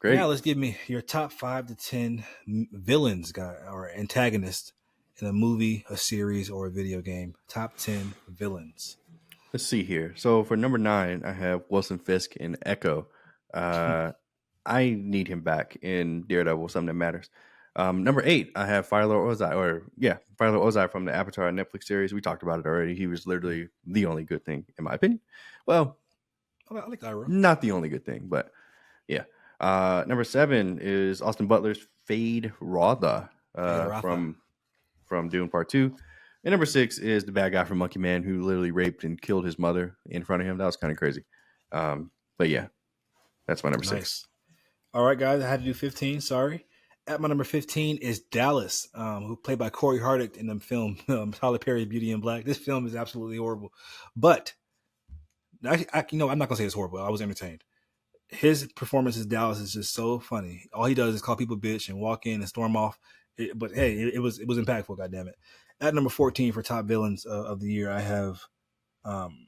Now Great. let's give me your top 5 to 10 villains, guy, or antagonists in a movie, a series, or a video game. Top 10 villains. Let's see here. So for number 9, I have Wilson Fisk in Echo. Uh, I need him back in Daredevil, something that matters. Number 8, I have Firelord Ozai, Firelord Ozai from the Avatar Netflix series. We talked about it already. He was literally the only good thing, in my opinion. Well, I like Iroh. not the only good thing, but yeah. Number 7 is Austin Butler's Fade Rotha Vader Rafa. from Dune Part 2. And number 6 is the bad guy from Monkey Man who literally raped and killed his mother in front of him. That was kind of crazy. But yeah, that's my number 6. Nice. All right, guys, I had to do 15. Sorry. At my number 15 is Dallas, who played by Corey Hardick in the film Tyler Perry's Beauty in Black. This film is absolutely horrible, but I'm not gonna say it's horrible. I was entertained. His performance as Dallas is just so funny. All he does is call people bitch and walk in and storm off. But hey, it was impactful. God damn it! At number 14 for top villains of the year, I have um,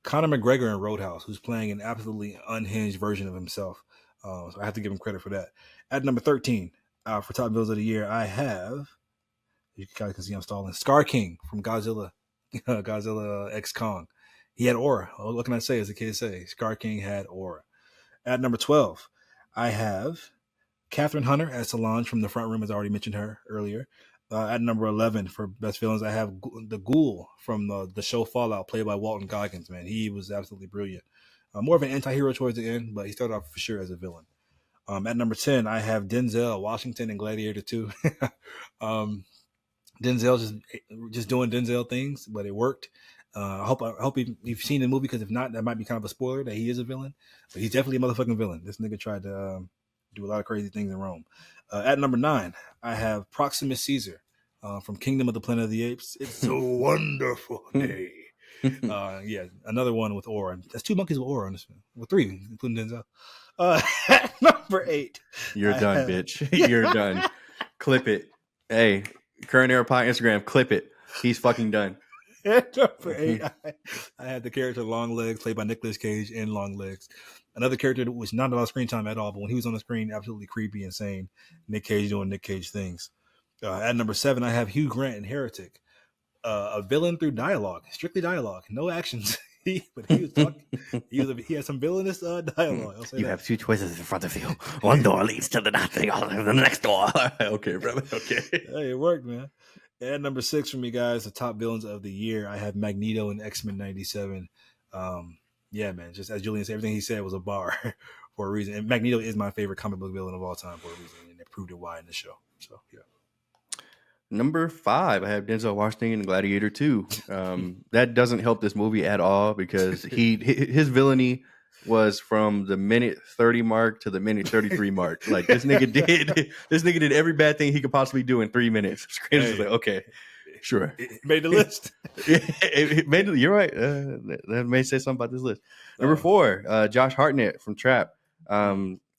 Conor McGregor in Roadhouse, who's playing an absolutely unhinged version of himself. So I have to give him credit for that. At number 13 for top villains of the year, I have, you guys can see I'm stalling, Scar King from Godzilla, Godzilla X Kong. He had aura. What can I say, as the kids say? Scar King had aura. At number 12, I have Catherine Hunter as Solange from The Front Room, as I already mentioned her earlier. At number 11 for best villains, I have the Ghoul from the show Fallout, played by Walton Goggins. Man, he was absolutely brilliant. More of an anti-hero towards the end, but he started off for sure as a villain. At number 10, I have Denzel Washington in Gladiator 2. Denzel just doing Denzel things, but it worked. I hope you've seen the movie, because if not, that might be kind of a spoiler that he is a villain. But he's definitely a motherfucking villain. This nigga tried to do a lot of crazy things in Rome. At number 9, I have Proximus Caesar from Kingdom of the Planet of the Apes. It's a wonderful day. Another one with aura. That's 2 monkeys with aura on this film. Well, 3, including Denzel. At number 8, You're done, bitch. You're done. Clip it. Hey, Current Era Pie Instagram, clip it. He's fucking done. At number 8, I had the character Long Legs, played by Nicolas Cage in Long Legs. Another character that was not a lot of screen time at all, but when he was on the screen, absolutely creepy, insane. Nick Cage doing Nick Cage things. At number 7, I have Hugh Grant in Heretic. A villain through dialogue, strictly dialogue, no actions. But he was talking. He had some villainous dialogue. You have 2 choices in front of you. One door leads to the nothing. The next door. Okay, brother. Okay. Hey, it worked, man. At number 6 for me, guys, the top villains of the year, I have Magneto in X-Men '97. Yeah, man. Just as Julian said, everything he said was a bar for a reason. And Magneto is my favorite comic book villain of all time for a reason, and they proved it why in the show. So yeah. Number 5, I have Denzel Washington in Gladiator 2. That doesn't help this movie at all, because his villainy was from the minute 30 mark to the minute 33 mark. Like, this nigga did every bad thing he could possibly do in 3 minutes. Hey, just like, okay, sure. It made the list. You're right. That may say something about this list. Number 4, Josh Hartnett from Trap.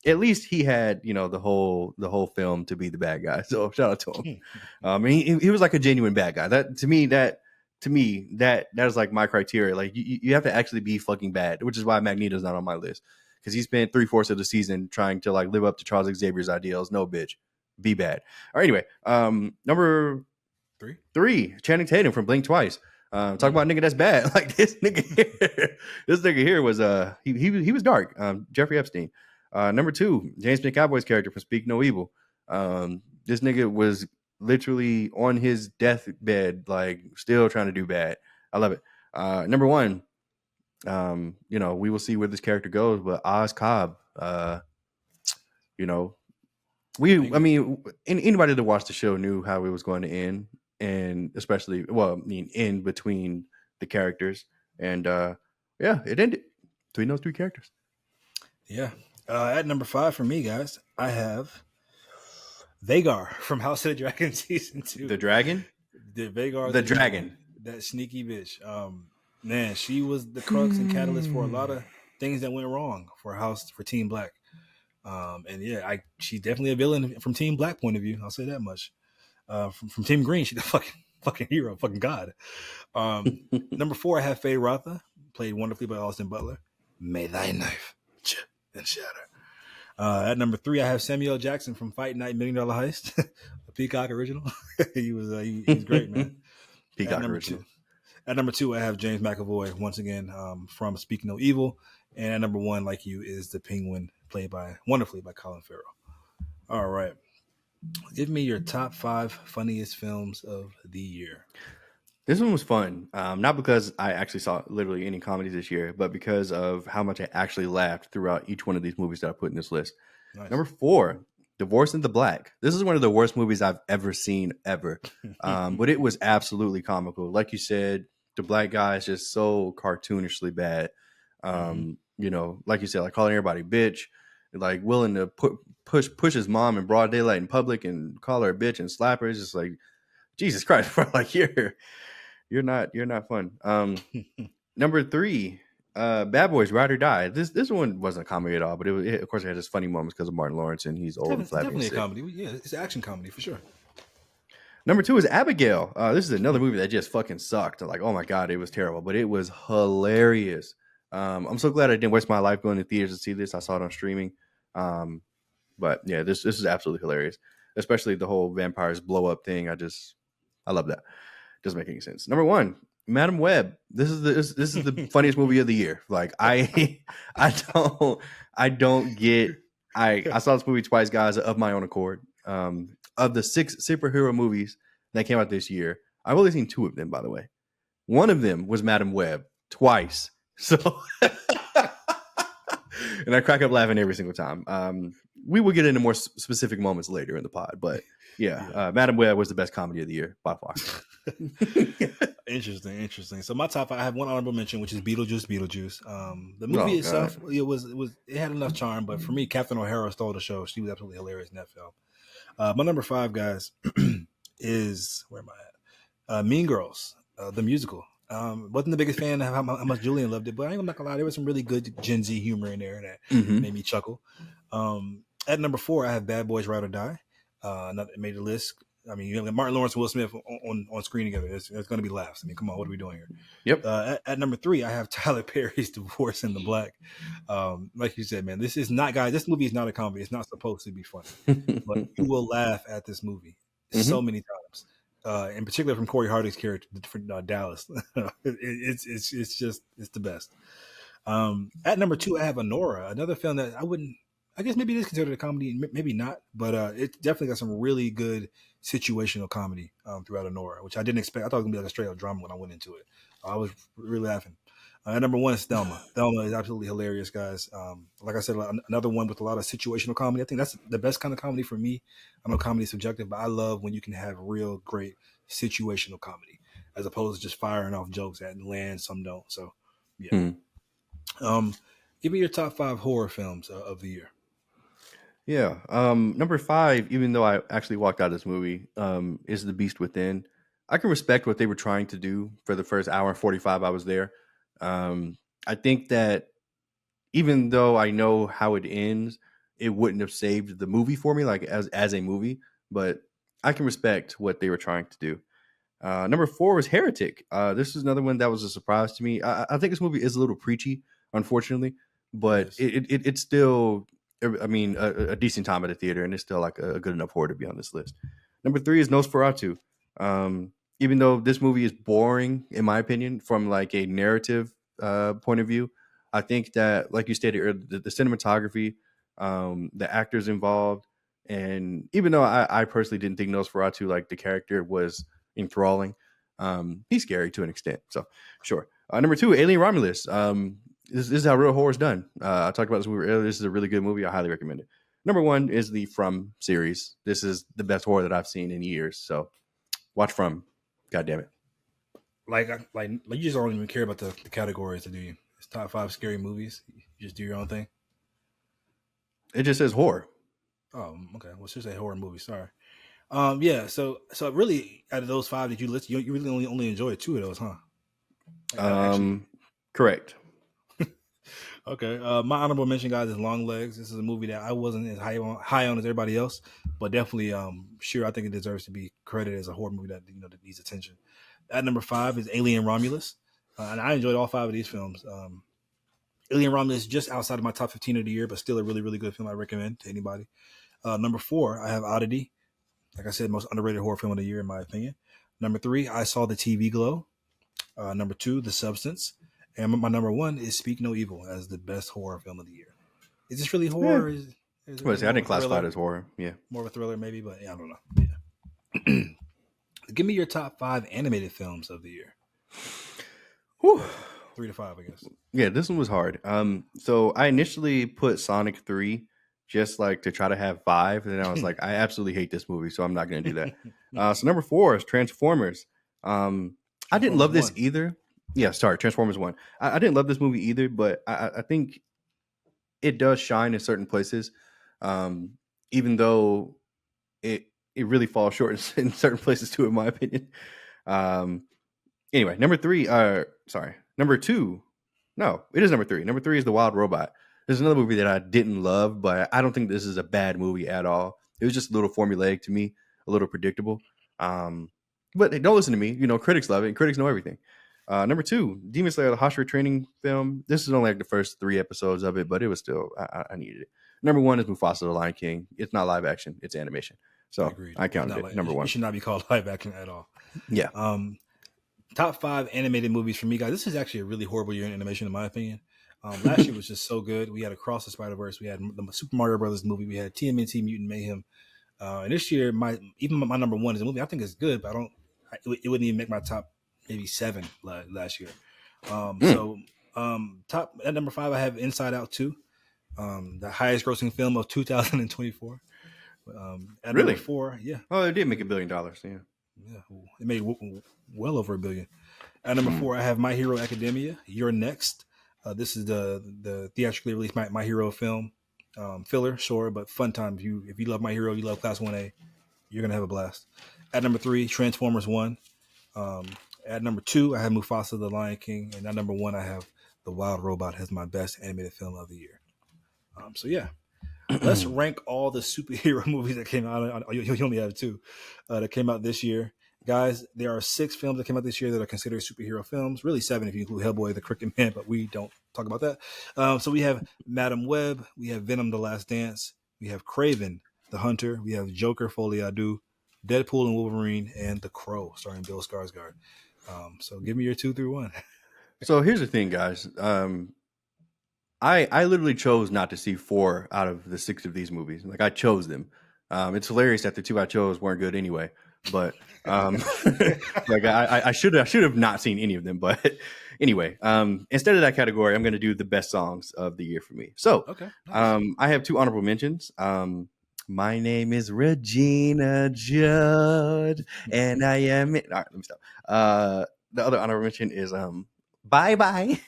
At least he had, the whole film to be the bad guy. So shout out to him. He was like a genuine bad guy. That to me that is like my criteria. Like, you have to actually be fucking bad, which is why Magneto's not on my list, because he spent 3/4 of the season trying to like live up to Charles Xavier's ideals. No, bitch, be bad. All right, anyway, number 3, Channing Tatum from Blink Twice. Talk about a nigga that's bad. Like, this nigga here was he was dark. Jeffrey Epstein. Number 2, James McAvoy's character from Speak No Evil. This nigga was literally on his deathbed, like, still trying to do bad. I love it. Number 1, we will see where this character goes, but Oz Cobb, anybody that watched the show knew how it was going to end, and especially, in between the characters, and it ended between those 3 characters. Yeah. At number 5 for me, guys, I have Vagar from House of the Dragon season 2. The dragon? Vagar. The dragon. That sneaky bitch. Man, she was the crux and catalyst for a lot of things that went wrong for Team Black. And yeah, she's definitely a villain from Team Black point of view. I'll say that much. From Team Green, she's a fucking hero, fucking god. Number 4, I have Faye Rotha, played wonderfully by Austin Butler. May thy knife and shatter. At number three, I have Samuel L. Jackson from Fight Night Million Dollar Heist, a Peacock original. He's great, man. At Peacock number original. two, at number two, I have James McAvoy once again from Speak No Evil, and at number one, like you, is the Penguin, played by wonderfully by Colin Farrell. All right, give me your top five funniest films of the year. This one was fun. Not because I actually saw literally any comedies this year, but because of how much I actually laughed throughout each one of these movies that I put in this list. Nice. Number four, Divorce in the Black. This is one of the worst movies I've ever seen ever. But it was absolutely comical. Like you said, the black guy is just so cartoonishly bad. Like you said, like calling everybody bitch, like willing to push his mom in broad daylight in public and call her a bitch and slap her. It's just like, Jesus Christ, bro, like you're not fun. Number three, Bad Boys Ride or Die. This one wasn't a comedy at all, but of course it had just funny moments because of Martin Lawrence and he's old and flabby and Definitely a sick. comedy. Yeah, it's an action comedy for sure. Number two is Abigail. This is another movie that just fucking sucked. Like, oh my god, it was terrible, but it was hilarious. I'm so glad I didn't waste my life going to theaters to see this. I saw it on streaming. But yeah, this is absolutely hilarious, especially the whole vampires blow up thing. I love that. Doesn't make any sense. Number one, Madam Web. This is the funniest movie of the year. Like I don't get. I saw this movie twice, guys, of my own accord. Of the 6 superhero movies that came out this year, I've only seen 2 of them, by the way. One of them was Madam Web twice. So, and I crack up laughing every single time. We will get into more specific moments later in the pod, but yeah. Madam Web was the best comedy of the year by far. Interesting. So my top, I have one honorable mention, which is Beetlejuice. The movie itself, it had enough charm, but for me, Captain O'Hara stole the show. She was absolutely hilarious in that film. My number 5, guys, is where am I at? Mean Girls, the musical. Wasn't the biggest fan of how much Julian loved it, but I'm not gonna lie, there was some really good Gen Z humor in there that made me chuckle. At number 4, I have Bad Boys Ride or Die. It made the list. I mean, you have Martin Lawrence and Will Smith on screen together. It's going to be laughs. I mean, come on, what are we doing here? Yep. At number 3, I have Tyler Perry's Divorce in the Black. Like you said, man, this is not, guys. This movie is not a comedy. It's not supposed to be funny, but you will laugh at this movie so many times. In particular, from Corey Harding's character for Dallas. It's the best. At number 2, I have Honora, another film that I guess maybe it is considered a comedy, maybe not, but it definitely got some really good situational comedy throughout Honora, which I didn't expect. I thought it was gonna be like a straight up drama when I went into it. I was really laughing. At number 1 is Thelma. Thelma is absolutely hilarious, guys. Like I said, another one with a lot of situational comedy. I think that's the best kind of comedy for me. I know comedy is subjective, but I love when you can have real great situational comedy as opposed to just firing off jokes that land, some don't. So, yeah. Give me your top 5 horror films of the year. Yeah. Number 5, even though I actually walked out of this movie, is The Beast Within. I can respect what they were trying to do for the first hour and 45 I was there. I think that even though I know how it ends, it wouldn't have saved the movie for me, like as a movie, but I can respect what they were trying to do. Number 4 was Heretic. This is another one that was a surprise to me. I think this movie is a little preachy, unfortunately, but it's still, I mean, a decent time at the theater, and it's still like a good enough horror to be on this list. Number 3 is Nosferatu. Even though this movie is boring, in my opinion, from like a narrative point of view, I think that, like you stated earlier, the cinematography, the actors involved, and even though I personally didn't think Nosferatu, like the character was enthralling, he's scary to an extent. So sure. Number 2, Alien Romulus. This is how real horror is done. I talked about this movie earlier. This is a really good movie. I highly recommend it. Number 1 is the From series. This is the best horror that I've seen in years. So watch From. God damn it. Like you just don't even care about the categories, do you? It's top 5 scary movies. You just do your own thing. It just says horror. Oh, okay. Well, should say horror movie. Sorry. Yeah. So really, out of those 5 that you list, you really only enjoyed 2 of those, huh? Actually. Correct. Okay. My honorable mention, guys, is Long Legs. This is a movie that I wasn't as high on as everybody else, but definitely, sure, I think it deserves to be credited as a horror movie that that needs attention. At number 5 is Alien Romulus, and I enjoyed all 5 of these films. Alien Romulus is just outside of my top 15 of the year, but still a really, really good film I recommend to anybody. Number 4, I have Oddity. Like I said, most underrated horror film of the year, in my opinion. Number 3, I Saw the TV Glow. Number 2, The Substance. And my number 1 is Speak No Evil as the best horror film of the year. Is this really Yeah. horror? Is Well, it see, I more of didn't a classify it thriller? as horror. Yeah. More of a thriller, maybe, but yeah, I don't know. Yeah. Give me your top 5 animated films of the year. Whew. Or 3 to 5, I guess. Yeah, this one was hard. So I initially put Sonic 3 just like to try to have 5, and then I was like, I absolutely hate this movie, so I'm not going to do that. So number 4 is Transformers. I didn't Transformers love this 1. either. Yeah, sorry, Transformers 1. I didn't love this movie either, but I think it does shine in certain places, even though it really falls short in certain places too, in my opinion. Um, anyway, number 2. No, it is number 3. Number 3 is The Wild Robot. There's another movie that I didn't love, but I don't think this is a bad movie at all. It was just a little formulaic to me, a little predictable. But don't listen to me. You know, critics love it, and critics know everything. Number 2, Demon Slayer, the Hosher training film. This is only like the first 3 episodes of it, but it was still, I needed it. Number 1 is Mufasa, the Lion King. It's not live action, it's animation. So Agreed. I counted it. Number 1. It should not be called live action at all. Yeah. Top 5 animated movies for me, guys. This is actually a really horrible year in animation, in my opinion. Last year was just so good. We had Across the Spider-Verse. We had the Super Mario Brothers movie. We had TMNT Mutant Mayhem. And this year, my number 1 is a movie I think is good, but it wouldn't even make my top maybe 7 last year. Top at number 5, I have Inside Out 2, the highest grossing film of 2024. At Really? number 4, yeah. Oh, it did make $1 billion. Yeah. Yeah, it made well over $1 billion. At number 4, I have My Hero Academia. You're Next. This is the theatrically released My Hero film. Filler, sure, but fun time. If you love My Hero, you love Class 1A, you're gonna have a blast. At number 3, Transformers 1. At number 2, I have Mufasa, the Lion King, and at number 1, I have The Wild Robot as my best animated film of the year. So yeah. Let's rank all the superhero movies that came out. You only have 2 that came out this year. Guys, there are 6 films that came out this year that are considered superhero films. Really 7 if you include Hellboy, The Crooked Man, but we don't talk about that. So we have Madam Web. We have Venom, The Last Dance. We have Craven, The Hunter. We have Joker, Folie à Deux, Deadpool and Wolverine, and The Crow, starring Bill Skarsgård. So give me your 2 through 1. So here's the thing, guys. I literally chose not to see 4 out of the 6 of these movies. Like, I chose them. It's hilarious that the 2 I chose weren't good anyway. But like I should have not seen any of them. But anyway, instead of that category, I'm going to do the best songs of the year for me. So Okay. Nice. I have 2 honorable mentions. My name is Regina Judd, and I am. All right, let me stop. The other honorable mention is Bye Bye.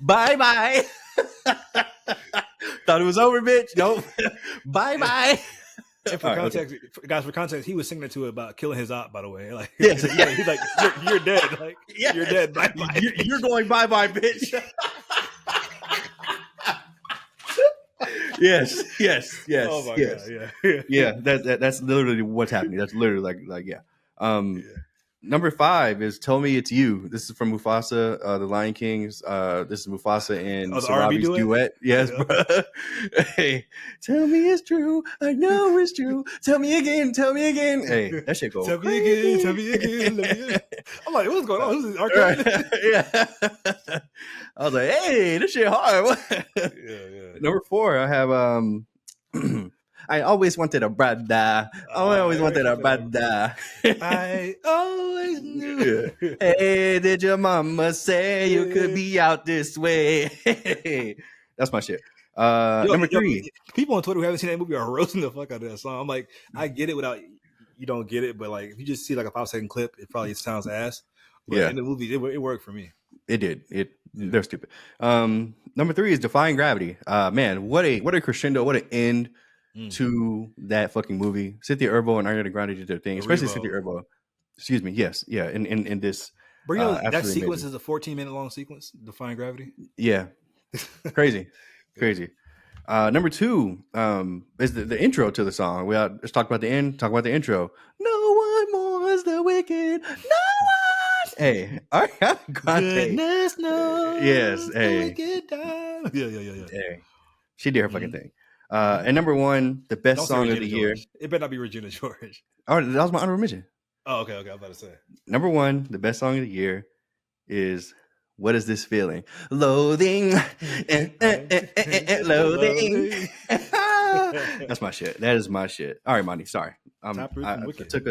Bye Bye. Thought it was over, bitch. Nope. Bye Bye. And for context, guys, for context, he was singing it to about killing his op. By the way, like, yes, he's like, you're dead. Like, yes. You're dead. Bye bye. You're going bye bye, bitch. yes. Oh my yes. god, yeah. Yeah. That's literally what's happening. That's literally like yeah. Yeah. Number 5 is "Tell Me It's You." This is from Mufasa, the Lion King's. This is Mufasa and Sarabi's duet. Yes, yeah. Bro. Hey, tell me it's true. I know it's true. Tell me again. Tell me again. Hey, that shit goes. Tell me again. Tell me again. I'm like, what's going on? This is our yeah. I was like, hey, this shit hard. yeah. Number 4, I have I always wanted a brother. I always wanted a brother. I always knew. Hey, did your mama say you could be out this way? That's my shit. Number 3. People on Twitter who haven't seen that movie are roasting the fuck out of that song. I'm like, I get it without you don't get it, but like if you just see like a 5-second clip, it probably sounds ass. But yeah. In the movie, it worked for me. It did. They're stupid. Number 3 is Defying Gravity. Man, what a crescendo, what an end to that fucking movie. Cynthia Erivo and Ariana Grande did their thing, especially Cynthia Erivo. Excuse me. Yes. Yeah. In this. But you know, that sequence is a 14-minute long sequence, Defying Gravity. Yeah. Crazy. Number 2 is the intro to the song. Let's talk about the end, talk about the intro. No one mourns the wicked. No one. Hey, Ariana Grande. Goodness Yes, knows the hey, wicked die. Yeah, yeah, yeah, yeah. hey. She did her fucking Mhm. thing. And number one, the best Don't say song of Regina the year. George. It better not be Regina George. Oh, that was my honorable mention. Oh, okay, okay. I'm about to say. Number one, the best song of the year is "What Is This Feeling?" Loathing, loathing. Loading. That's my shit. That is my shit. All right, Monty. Sorry, Top three from I Wicked. took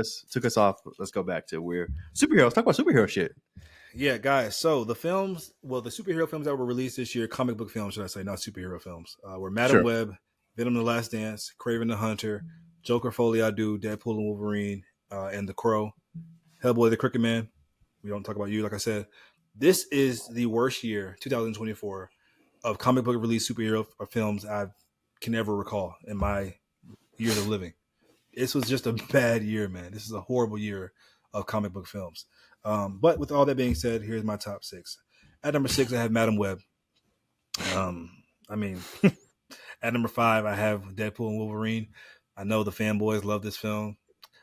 us off. Let's go back to where superheroes. Talk about superhero shit. Yeah, guys. So the films, well, the superhero films that were released this year, comic book films, should I say, not superhero films, were Madam Sure. Web, Venom: The Last Dance, Craven the Hunter, Joker: Folie à Deux, Deadpool and Wolverine, and The Crow, Hellboy: The Cricket Man. We don't talk about you, like I said. This is the worst year, 2024, of comic book release superhero films I can ever recall in my years of living. This was just a bad year, man. This is a horrible year of comic book films. But with all that being said, here's my top six. At number six, I have Madam Web. I mean, at number five, I have Deadpool and Wolverine. I know the fanboys love this film,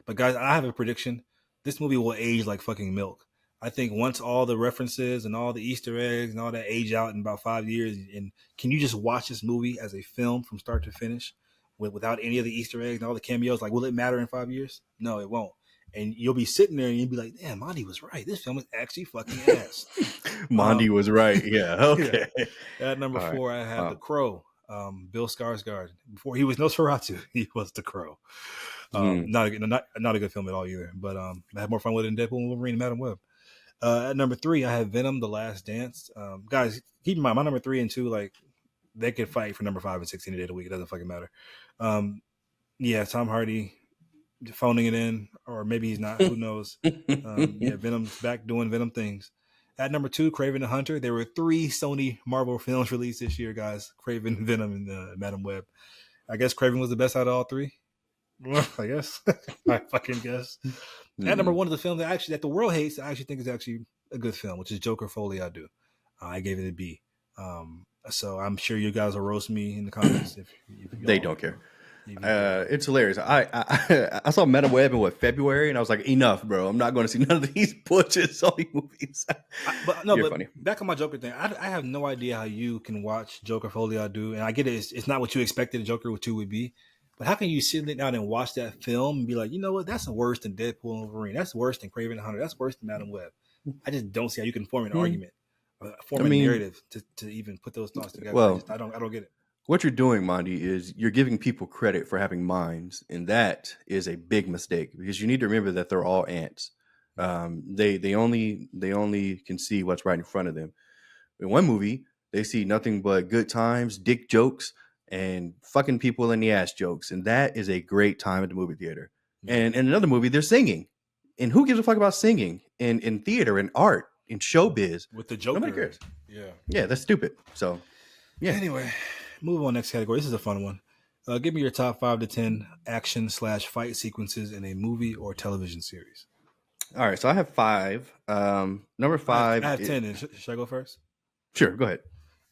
but guys, I have a prediction. This movie will age like fucking milk. I think once all the references and all the Easter eggs and all that age out in about 5 years, and can you just watch this movie as a film from start to finish without any of the Easter eggs and all the cameos? Like, will it matter in 5 years? No, it won't. And you'll be sitting there and you'll be like, damn, Monty was right. This film is actually fucking ass. Mondi Um, was right. Yeah. yeah. Okay. At number All right. four, I have The Wow. Crow. Bill Skarsgård. Before he was Nosferatu, he was The Crow. Mm. Not a good film at all either. But I had more fun with it than Deadpool and Wolverine and Madam Web. At number three, I have Venom: The Last Dance. Guys, keep in mind, my number three and two, like they could fight for number five and 16 a day of the week. It doesn't fucking matter. Um, yeah, Tom Hardy phoning it in, or maybe he's not. Who knows? Yeah, Venom's back doing Venom things. At number two, Craven the Hunter. There were three Sony Marvel films released this year, guys. Craven, Venom, and Madam Web. I guess Craven was the best out of all three. Well, I guess. I fucking guess. At number Mm-mm. one of the films that the world hates, I actually think is actually a good film, which is Joker: Folie à Deux. I gave it a B. So I'm sure you guys will roast me in the comments if They y'all don't care. if you care. It's hilarious. I saw Meta Web in February, and I was like, enough, bro. I'm not going to see none of these bullshit Sony movies. You're But funny. back on my Joker thing, I have no idea how you can watch Joker Folie à Deux, and I get it. It's not what you expected a Joker 2 would be, but how can you sit down and watch that film and be like, you know what, that's worse than Deadpool and Wolverine, that's worse than Craven the Hunter, that's worse than Madam Web. I just don't see how you can form an Hmm. argument, I form a mean, narrative to even put those thoughts together. well, I don't get it. what you're doing, Mondi, is you're giving people credit for having minds, and that is a big mistake because you need to remember that they're all ants. They only can see what's right in front of them. In one movie, they see nothing but good times, dick jokes, and fucking people in the ass jokes, and that is a great time at the movie theater. Yeah, And in another movie, they're singing, and who gives a fuck about singing in theater, in art, in showbiz? with the Nobody Joker. cares. Yeah. Yeah, that's stupid. So yeah. Anyway, move on next category. This is a fun one. Give me your top 5 to 10 action/fight sequences in a movie or television series. All right, so I have five. Number I five. have 10. And should I go first? Sure, go ahead.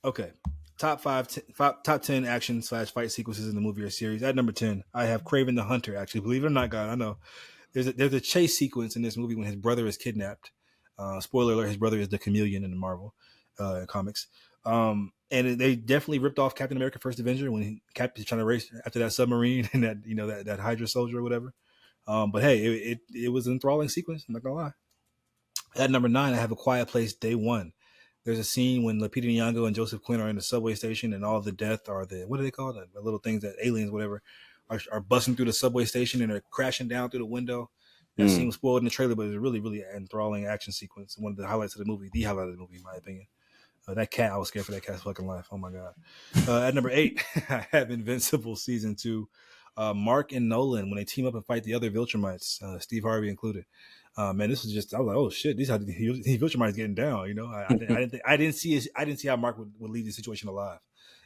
Okay. Top 10 action/fight sequences in the movie or series. At number 10, I have Craven the Hunter. Actually, believe it or not, God, I know there's a chase sequence in this movie when his brother is kidnapped. Spoiler alert: his brother is the Chameleon in the Marvel comics. And they definitely ripped off Captain America: First Avenger when Cap is trying to race after that submarine and that Hydra soldier or whatever. But hey, it was an enthralling sequence. I'm not gonna lie. At number 9, I have A Quiet Place Day One. There's a scene when Lupita Nyong'o and Joseph Quinn are in the subway station, and all the death or the what do they call it? The little things that aliens, whatever, are busting through the subway station and are crashing down through the window. That scene Mm. was spoiled in the trailer, but it's a really, really enthralling action sequence. One of the highlights of the movie, the highlight of the movie, in my opinion. That cat, I was scared for that cat's fucking life. Oh my god. At number 8, I have Invincible season 2. Mark and Nolan when they team up and fight the other Viltrumites, Steve Harvey included. Man, this was just I was like, oh shit, these Viltrumites getting down. I didn't see how Mark would leave the situation alive.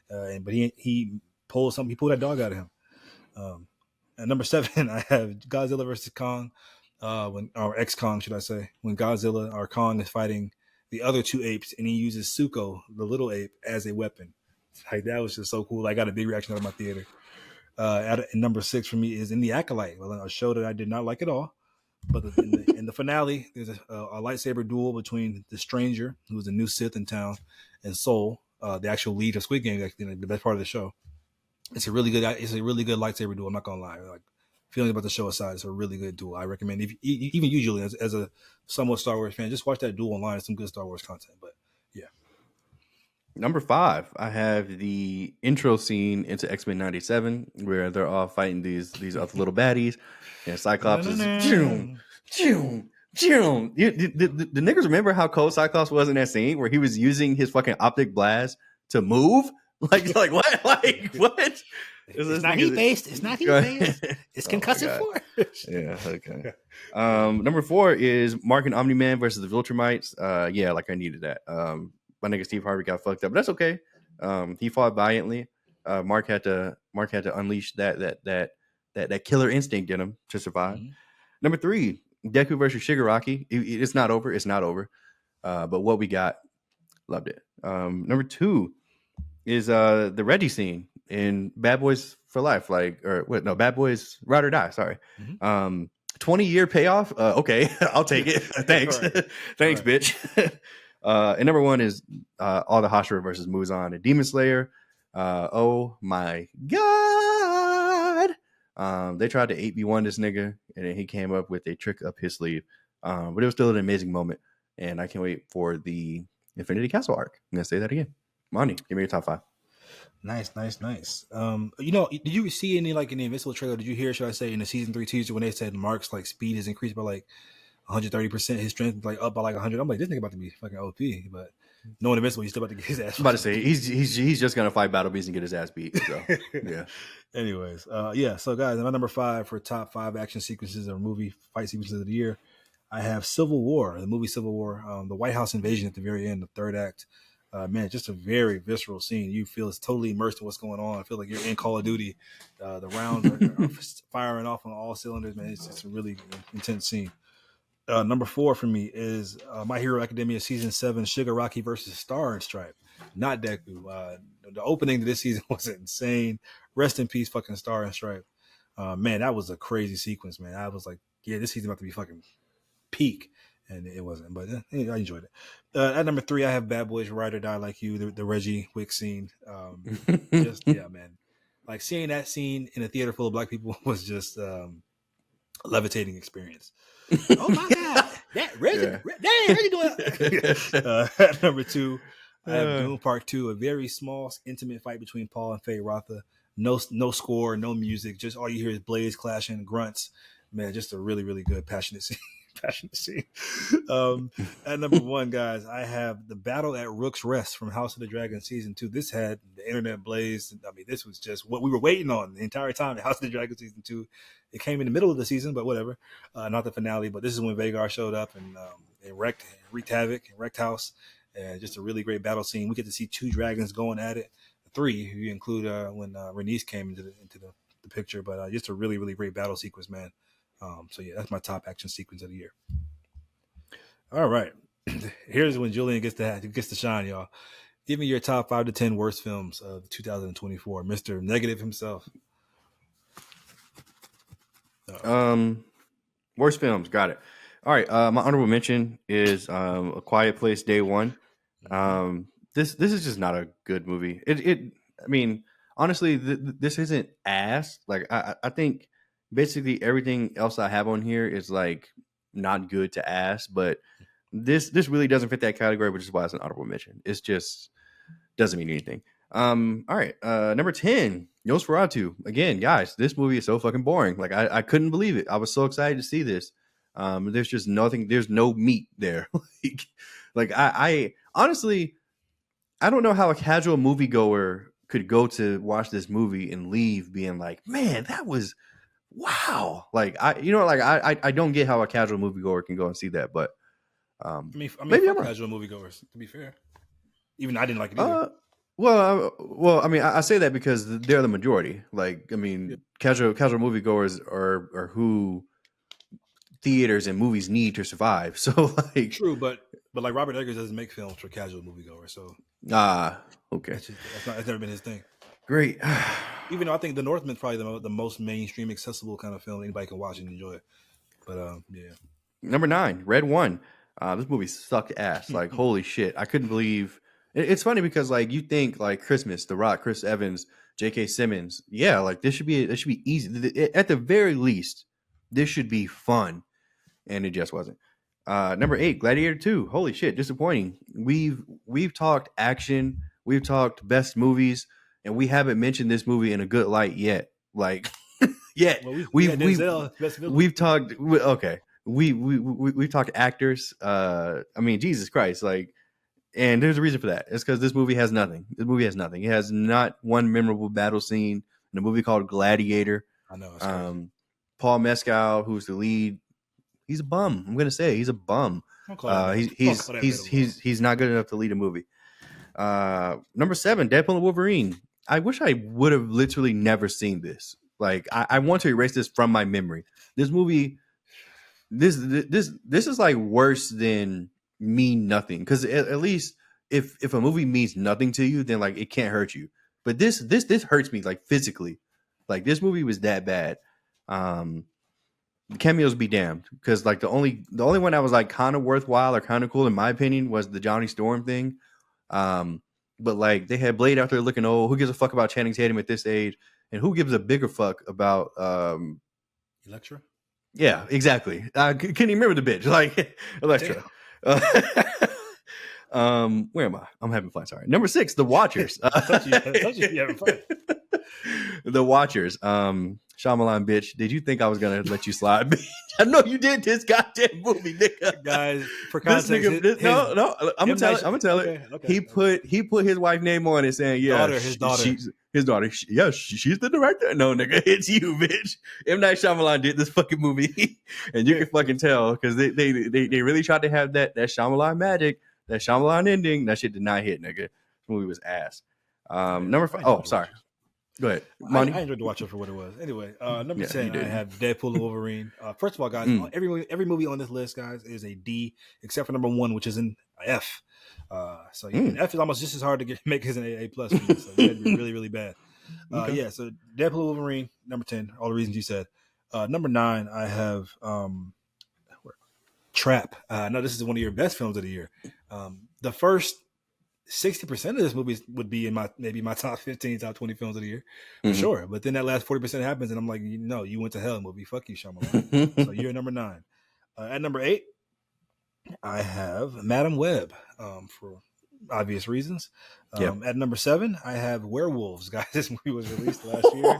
But he pulled something. He pulled that dog out of him. Um, at number 7, I have Godzilla versus Kong. Or X Kong, should I say? When Godzilla or Kong is fighting the other two apes, and he uses Suko, the little ape, as a weapon. Like that was just so cool. I got a big reaction out of my theater. At number 6 for me is In the Acolyte, a show that I did not like at all. But in the finale, there's a lightsaber duel between the Stranger, who's a new Sith in town, and Soul, the actual lead of Squid Game, actually, the best part of the show. It's a really good lightsaber duel. I'm not gonna lie. Like, feeling about the show aside, it's a really good duel. I recommend, if even you, Julian, as a somewhat Star Wars fan, just watch that duel online. It's some good Star Wars content. But yeah, Number 5, I have the intro scene into X-Men '97, where they're all fighting these other little baddies, and Cyclops is choom, choom, choom. The niggas remember how cold Cyclops was in that scene where he was using his fucking optic blast to move? Like what? Like what? it's not heat based. It's not heat based. It's concussive force. Yeah, okay. Number 4 is Mark and Omni-Man versus the Viltrumites. Yeah, like I needed that. My nigga Steve Harvey got fucked up, but that's okay. He fought valiantly. Mark had to unleash that killer instinct in him to survive. Mm-hmm. Number 3, Deku versus Shigaraki. It's not over. It's not over. But what we got, loved it. Number 2 is the Reggie scene in Bad Boys for Life, Bad Boys Ride or Die. Sorry. Mm-hmm. 20-year payoff. Okay, I'll take it. Thanks. Right. Thanks, Right. bitch. And number 1 is all the Hashira versus Muzan and Demon Slayer. Oh my god. They tried to 8v1 this nigga, and then he came up with a trick up his sleeve. But it was still an amazing moment, and I can't wait for the Infinity Castle arc. I'm gonna say that again. Monty, give me your top 5. Nice. Did you see any, like, in the Invincible trailer? Did you hear, should I say, in the season 3 teaser when they said Mark's like speed is increased by like 130%, his strength like up by like 100? I'm like, this nigga about to be fucking OP, but knowing Invincible, he's still about to get his ass. I'm about to say he's just gonna fight Battle Beast and get his ass beat. So yeah. Anyways, yeah. So guys, my number 5 for top 5 action sequences or movie fight sequences of the year, I have Civil War, the movie Civil War, the White House invasion at the very end, the third act. Man, just a very visceral scene. You feel it's totally immersed in what's going on. I feel like you're in Call of Duty. The rounds are firing off on all cylinders, man. It's a really intense scene. Number 4 for me is My Hero Academia Season 7, Shigaraki versus Star and Stripe. Not Deku. The opening to this season was insane. Rest in peace, fucking Star and Stripe. Man, that was a crazy sequence, man. I was like, yeah, this season's about to be fucking peak. And it wasn't, but I enjoyed it. At number 3, I have Bad Boys Ride or Die Like You, the Reggie Wick scene. Yeah, man. Like, seeing that scene in a theater full of black people was just a levitating experience. Oh my god, that Reggie, dang, Reggie doing it. At number 2, I have Doom Part 2, a very small, intimate fight between Paul and Faye Rotha. No score, no music, just all you hear is blades clashing, grunts. Man, just a really, really good, passionate scene. At number 1, guys, I have the battle at Rook's Rest from House of the Dragon season 2. This had the internet blazed. I mean, this was just what we were waiting on the entire time. House of the Dragon season 2. It came in the middle of the season, but whatever. Not the finale, but this is when Vagar showed up and wreaked havoc and wrecked house. And just a really great battle scene. We get to see 2 dragons going at it. 3, if you include when Renice came into the picture. But just a really, really great battle sequence, man. So yeah, that's my top action sequence of the year. All right, here's when Julian gets to shine, y'all. Give me your top 5 to 10 worst films of 2024, Mr. Negative himself. Worst films, got it. All right, my honorable mention is A Quiet Place Day One. This is just not a good movie. I mean, honestly, this isn't ass. Like I think basically everything else I have on here is like not good to ass, but this really doesn't fit that category, which is why it's an honorable mention. It's just doesn't mean anything. All right, number 10, Nosferatu. Again, guys, this movie is so fucking boring. Like I couldn't believe it. I was so excited to see this. There's just nothing. There's no meat there. like I honestly, I don't know how a casual moviegoer could go to watch this movie and leave being like, man, that was wow. Like I don't get how a casual moviegoer can go and see that, but I mean, maybe for I'm casual moviegoers, to be fair. Even I didn't like it either. Well, I mean, I say that because they're the majority. Like, I mean, casual moviegoers are who theaters and movies need to survive. So, like, true, but like Robert Eggers doesn't make films for casual moviegoers, so okay, that's never been his thing. Great. Even though I think The Northman's probably the most mainstream, accessible kind of film anybody can watch and enjoy. But yeah. Number 9, Red One. This movie sucked ass. Like, holy shit. I couldn't believe it's funny because like you think like Christmas, The Rock, Chris Evans, J.K. Simmons. Yeah, like this should be easy. At the very least, this should be fun. And it just wasn't. Number 8, Gladiator 2. Holy shit, disappointing. We've talked action, we've talked best movies, and we haven't mentioned this movie in a good light yet. Like yet. Well, we had Denzel, best villain. We've talked okay. We've talked actors. I mean, Jesus Christ, like, and there's a reason for that. It's because this movie has nothing. This movie has nothing. It has not one memorable battle scene in a movie called Gladiator. I know. It's crazy. Paul Mescal, who's the lead, he's a bum. I'm gonna say he's a bum. He's not good enough to lead a movie. Number 7, Deadpool and Wolverine. I wish I would have literally never seen this. Like I want to erase this from my memory. This movie, this is like worse than Mean Nothing. Because at least if a movie means nothing to you, then like it can't hurt you. But this hurts me like physically. Like this movie was that bad. The cameos be damned, because like the only one that was like kind of worthwhile or kind of cool in my opinion was the Johnny Storm thing. But like they had Blade out there looking old. Who gives a fuck about Channing Tatum at this age? And who gives a bigger fuck about Electra? Yeah, exactly. Can you remember the bitch? Like Electra. Where am I? I'm having fun. Sorry. Number 6, The Watchers. I thought you having fun. The Watchers. Shyamalan, bitch. Did you think I was gonna let you slide? I know you did this goddamn movie, nigga. Guys, for context, no. I'm gonna tell it. Okay. He put his wife's name on it, saying, "Yeah, his daughter. His daughter. Yeah, she's the director." No, nigga, it's you, bitch. M. Night Shyamalan did this fucking movie, and you can fucking tell because they really tried to have that Shyamalan magic, that Shyamalan ending. That shit did not hit, nigga. This movie was ass. Number 5. Oh, sorry. Go ahead. I enjoyed the Watcher for what it was. Anyway, number 10, I have Deadpool and Wolverine. First of all, guys, every movie on this list, guys, is a D, except for number 1, which is an F. So F is almost just as hard to make as an A plus. So you had to be really, really bad. Yeah, so Deadpool and Wolverine, number 10, all the reasons you said. Number 9, I have Trap. I know this is one of your best films of the year. The first 60% of this movie would be in my top 15, top 20 films of the year, for sure. But then that last 40% happens, and I'm like, no, you went to hell, movie. Fuck you, Shyamalan. So you're number 9. At number 8, I have Madam Web, for obvious reasons. At number 7, I have Werewolves. Guys, this movie was released last year.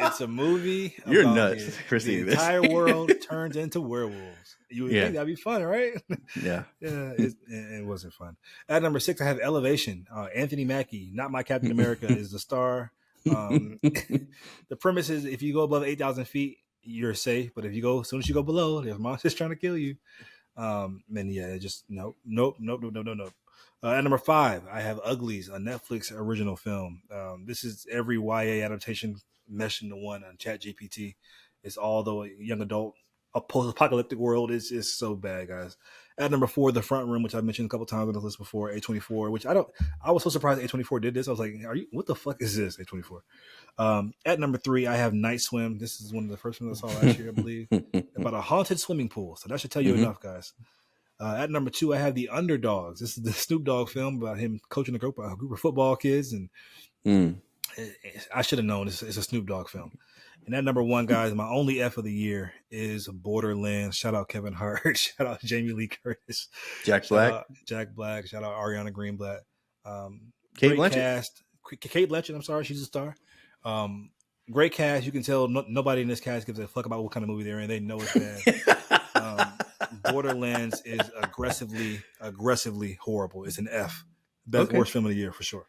It's a movie. You're nuts. The entire world turns into werewolves. You would think that'd be fun, right? Yeah. It wasn't fun. At number 6, I have Elevation. Anthony Mackie, not my Captain America, is the star. The premise is if you go above 8,000 feet, you're safe. But as soon as you go below, there's monsters trying to kill you. And yeah, just nope. At number 5, I have Uglies, a Netflix original film. This is every YA adaptation meshed into one on ChatGPT. It's all the young adult, a post-apocalyptic world. Is so bad, guys. At number 4, The Front Room, which I've mentioned a couple times on the list before. A24, which I was so surprised A24 did this. I was like, what the fuck is this, A24? At number 3, I have Night Swim. This is one of the first ones I saw last year, I believe, about a haunted swimming pool. So that should tell you enough, guys. At number 2, I have The Underdogs. This is the Snoop Dogg film about him coaching a group of football kids, and I should have known it's a Snoop Dogg film. And at number 1, guys, my only F of the year is Borderlands. Shout out Kevin Hart. Shout out Jamie Lee Curtis. Jack Black. Shout out Ariana Greenblatt. Kate Blanchett. Cast. Kate Blanchett, I'm sorry, she's a star. Great cast. You can tell nobody in this cast gives a fuck about what kind of movie they're in. They know it's bad. Borderlands is aggressively horrible. It's an F. Worst film of the year for sure.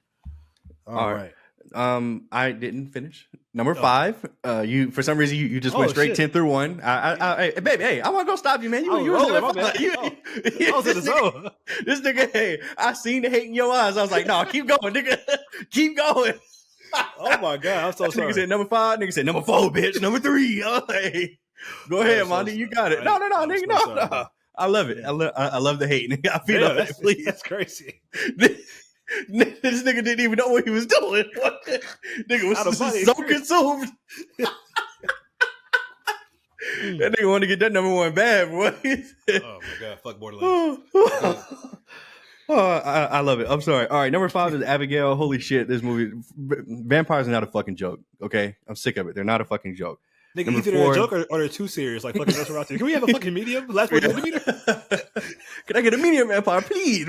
All right. I didn't finish. Number 5. You for some reason you just went straight 10 through 1. Baby, hey, I want to go stop you, man. You was in the zone. This nigga, hey, I seen the hate in your eyes. I was like, no, keep going, nigga, keep going. Oh my god, I'm so sorry. Nigga said number 5. Nigga said number 4, bitch. Number 3. Oh, hey. Go ahead, Monty. You got it. No, nigga, no. I love it. I love the hate, nigga. I feel it. Please, that's crazy. This nigga didn't even know what he was doing. Nigga was so consumed. That nigga want to get that number one bad, boy. Oh my god, fuck Borderlands. Go ahead. I love it. I'm sorry. All right, number 5 is Abigail. Holy shit, this movie. Vampires are not a fucking joke. Okay, I'm sick of it. They're not a fucking joke. Nigga, Number either they're a 4. joke or they're too serious. Like fucking Nosferatu. Can we have a fucking medium? Last word is the meter. Can I get a medium vampire, please?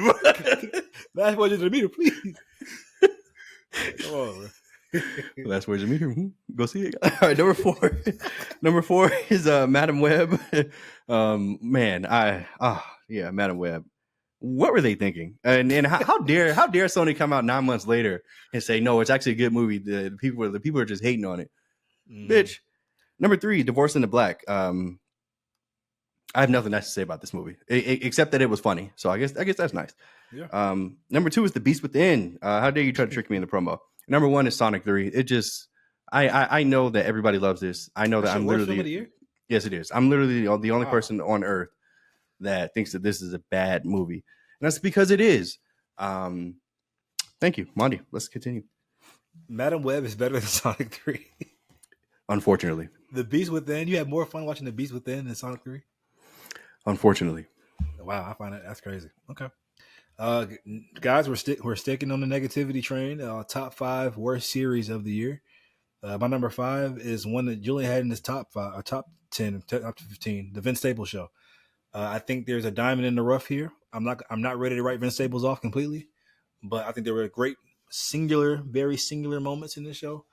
Last word is the meter, please. Come on, bro. Last words of meter. Go see it. All right, number 4. Number 4 is Madam Web. Man, Madam Web. What were they thinking? And how dare Sony come out 9 months later and say no, it's actually a good movie. The people are just hating on it, bitch. Number 3, Divorce in the Black. I have nothing nice to say about this movie except that it was funny. So I guess that's nice. Yeah. Number 2 is The Beast Within. How dare you try to trick me in the promo? Number 1 is Sonic 3. It just I know that everybody loves this. I know that I'm literally film of the year? Yes, it is. I'm literally the only person on earth that thinks that this is a bad movie, and that's because it is. Thank you, Monty. Let's continue. Madam Web is better than Sonic 3. Unfortunately, The Beast Within. You had more fun watching The Beast Within than Sonic 3. Unfortunately, wow, I find that's crazy. Okay, guys, we're sticking on the negativity train. Top 5 worst series of the year. My number 5 is one that Julian had in his top 5, top 10, up to 15. The Vince Staples Show. I think there's a diamond in the rough here. I'm not ready to write Vince Staples off completely, but I think there were great very singular moments in this show.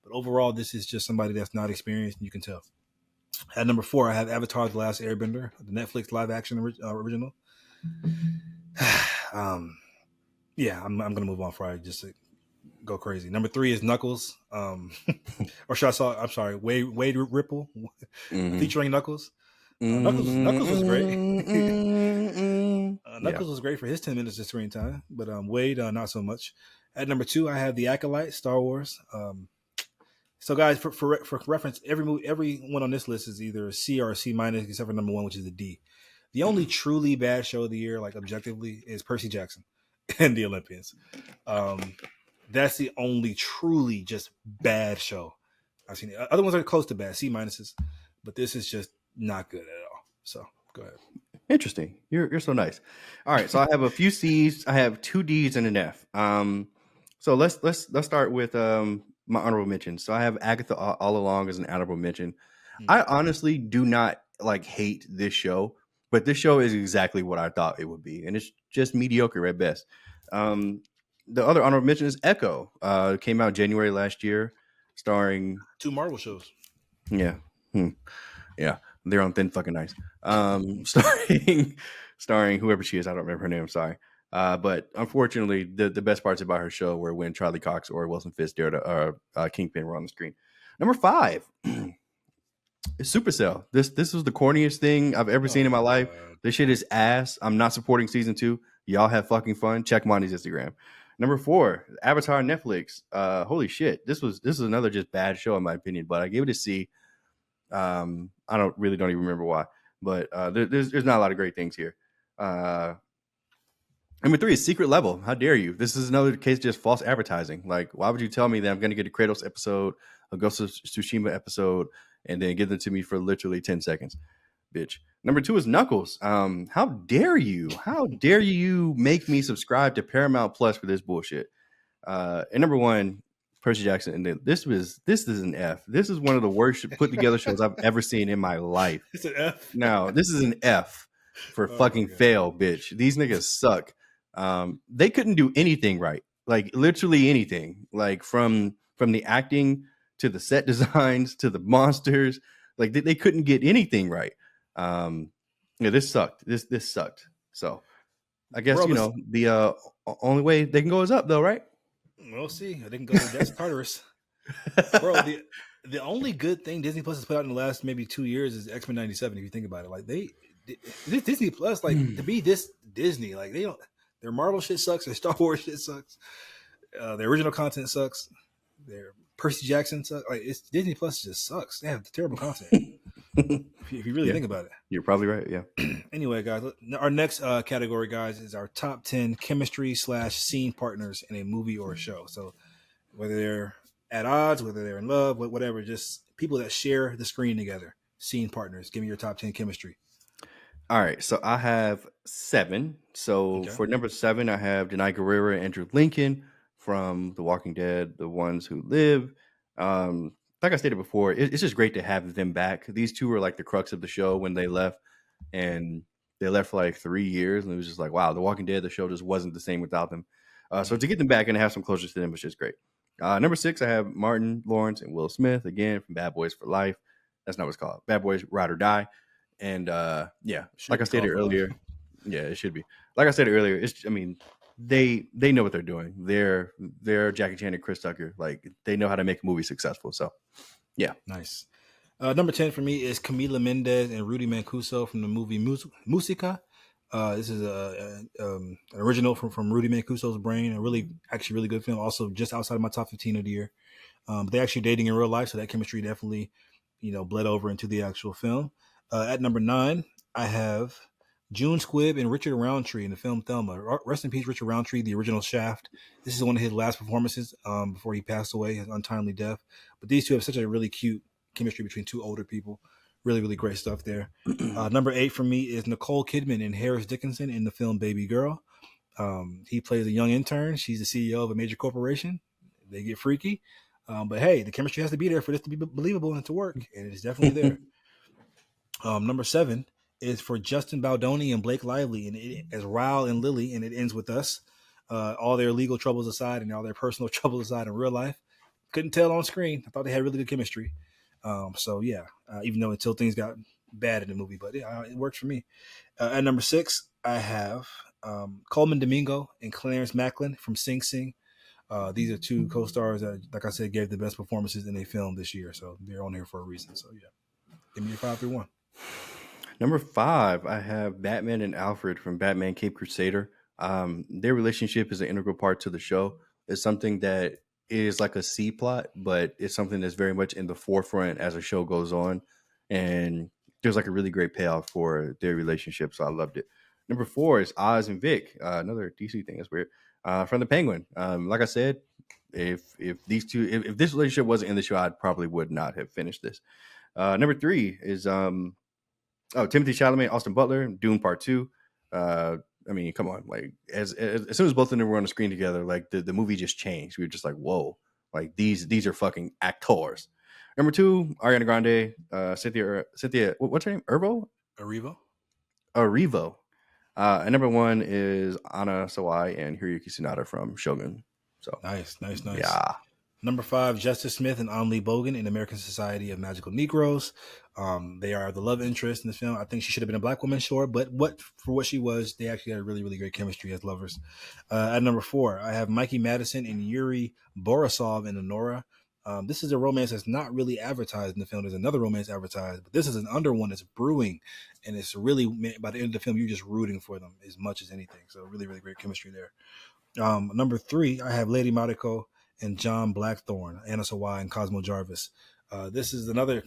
But overall, this is just somebody that's not experienced, and you can tell. At number 4, I have Avatar: The Last Airbender, the Netflix live action original. Yeah, I'm gonna move on before I just go crazy. Number 3 is Knuckles, or should I say? I'm sorry, Wade Ripple, featuring Knuckles. Knuckles was great. Knuckles was great for his 10 minutes of screen time, but Wade not so much. At number 2, I have The Acolyte, Star Wars. So guys, for reference, every one on this list is either a C or a C minus, except for number 1, which is a D. The only truly bad show of the year, like objectively, is Percy Jackson and the Olympians. That's the only truly just bad show I've seen. Other ones are close to bad, C minuses, but this is just not good at all. So go ahead. Interesting. You're so nice. All right, so I have a few C's. I have 2 D's and an F. So let's start with my honorable mentions. So I have Agatha All Along as an honorable mention. I honestly do not hate this show, but this show is exactly what I thought it would be, and it's just mediocre at best. The other honorable mention is Echo. It came out January last year, starring 2 Marvel shows. Yeah. Yeah. They're on thin fucking ice. Starring whoever she is. I don't remember her name. I'm sorry. But unfortunately, the best parts about her show were when Charlie Cox or Wilson Fisk dared Kingpin were on the screen. Number 5 is Supercell. This was the corniest thing I've ever seen in my life. This shit is ass. I'm not supporting season 2. Y'all have fucking fun. Check Monty's Instagram. Number 4, Avatar on Netflix. Holy shit. This is another just bad show in my opinion, but I gave it a C. I don't even remember why, but there's not a lot of great things here. Number 3 is Secret Level. How dare you? This is another case of just false advertising. Like, why would you tell me that I'm going to get a Kratos episode, a Ghost of Tsushima episode, and then give them to me for literally 10 seconds? Bitch. Number 2 is Knuckles. How dare you? How dare you make me subscribe to Paramount Plus for this bullshit? And number 1, Percy Jackson. And this is an F. This is one of the worst put together shows I've ever seen in my life. It's an F. No, this is an F for fucking fail, bitch. These niggas suck. They couldn't do anything right. Like literally anything. Like from the acting to the set designs to the monsters. Like they couldn't get anything right. This sucked. This sucked. So I guess the only way they can go is up though, right? We'll see. They can go to Death Tartarus. Bro, the only good thing Disney Plus has put out in the last maybe 2 years is X-Men 97. If you think about it, like this Disney Plus, like to be this Disney, like their Marvel shit sucks, their Star Wars shit sucks, their original content sucks, their Percy Jackson sucks. Like it's Disney Plus just sucks. They have terrible content. if you really think about it, you're probably right. Yeah. Anyway, guys, our next category, guys, is our top 10 chemistry / scene partners in a movie or a show. So whether they're at odds, whether they're in love, whatever, just people that share the screen together. scene partners. Give me your top 10 chemistry. All right, so I have 7. So Okay. for number 7, I have Denai Guerrero and Andrew Lincoln from The Walking Dead, The Ones Who Live. Like I stated before, it's just great to have them back. These two were like the crux of the show when they left, and they left for like 3 years, and it was just like, wow, The Walking Dead, the show just wasn't the same without them. So Mhm. to get them back and have some closure to them was just great. Number 6, I have Martin Lawrence and Will Smith again from Bad Boys for Life. That's not what it's called. Bad Boys Ride or Die. And yeah, Should like I be stated called for life. earlier, yeah, it should be. Like I said earlier, it's I mean, they know what they're doing. They're Jackie Chan and Chris Tucker. Like they know how to make a movie successful. So yeah. Nice. Number 10 for me is Camila Mendez and Rudy Mancuso from the movie Musica. This is an original from Rudy Mancuso's brain. A really, actually, really good film. Also, just outside of my top 15 of the year. But they're actually dating in real life, so that chemistry definitely, bled over into the actual film. At number 9, I have June Squibb and Richard Roundtree in the film Thelma. Rest in peace, Richard Roundtree, the original Shaft. This is one of his last performances before he passed away, his untimely death. But these two have such a really cute chemistry between two older people. Really, really great stuff there. Number 8 for me is Nicole Kidman and Harris Dickinson in the film Baby Girl. He plays a young intern. She's the CEO of a major corporation. They get freaky. But hey, the chemistry has to be there for this to be believable and to work. And it's definitely there. Number 7 is for Justin Baldoni and Blake Lively, and as Ryle and Lily, and it ends with us. All their legal troubles aside and all their personal troubles aside in real life, couldn't tell on screen. I thought they had really good chemistry. So yeah, even though until things got bad in the movie, but yeah, it works for me. At number 6, I have Coleman Domingo and Clarence Macklin from Sing Sing. These are two co-stars that, like I said, gave the best performances in a film this year, so they're on here for a reason. So yeah, give me your 5 through 1. Number 5, I have Batman and Alfred from Batman Cape Crusader. Their relationship is an integral part to the show. It's something that is like a C plot, but it's something that's very much in the forefront as the show goes on. And there's like a really great payoff for their relationship. So I loved it. Number 4 is Oz and Vic, another DC thing. That's weird. From the Penguin. Like I said, if these two, if this relationship wasn't in the show, I probably would not have finished this. Number 3 is Timothy Chalamet, Austin Butler, Dune Part 2. I mean, come on, like as soon as both of them were on the screen together, like the movie just changed. We were just like, whoa, like these are fucking actors. Number 2, Ariana Grande, Cynthia, what's her name? Arrivo. Erivo. And number 1 is Anna Sawai and Hiroyuki Tsunada from Shogun. So Nice, nice, nice. yeah. Number 5, Justice Smith and Anli Bogan in American Society of Magical Negroes. They are the love interest in this film. I think she should have been a black woman, sure, but what she was, they actually had a really, really great chemistry as lovers. At number 4, I have Mikey Madison and Yuri Borisov in Honora. This is a romance that's not really advertised in the film. There's another romance advertised, but this is an under one that's brewing, and it's really, by the end of the film, you're just rooting for them as much as anything. So really, really great chemistry there. Number 3, I have Lady Mariko and John Blackthorne, Anna Sawai, and Cosmo Jarvis. This is another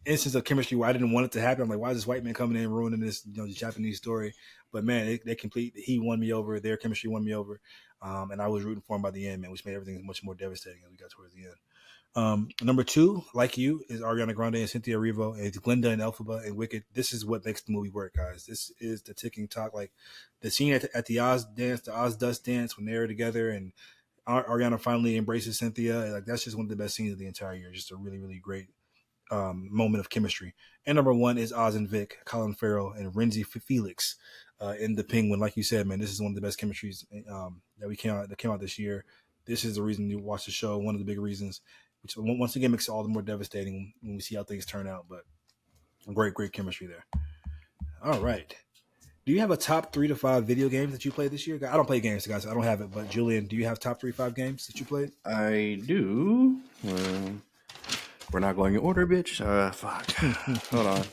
instance of chemistry where I didn't want it to happen. I'm like, why is this white man coming in and ruining this, the Japanese story? But man, they complete. He won me over. Their chemistry won me over, and I was rooting for him by the end, man, which made everything much more devastating as we got towards the end. Number 2, like you, is Ariana Grande and Cynthia Erivo, and it's Glinda and Elphaba and Wicked. This is what makes the movie work, guys. This is the ticking talk. Like the scene at the Oz dance, the Oz Dust dance, when they're together and Ariana finally embraces Cynthia. Like that's just one of the best scenes of the entire year. Just a really, really great moment of chemistry. And number 1 is Oz and Vic, Colin Farrell and Renzi Felix in The Penguin. Like you said, man, this is one of the best chemistries that came out this year. This is the reason you watch the show. One of the big reasons, which once again makes it all the more devastating when we see how things turn out. But great, great chemistry there. All right. Do you have a top 3 to 5 video games that you played this year? I don't play games, guys. I don't have it. But Julian, do you have top 3 5 games that you played? I do. We're not going in order, bitch. Fuck. Hold on.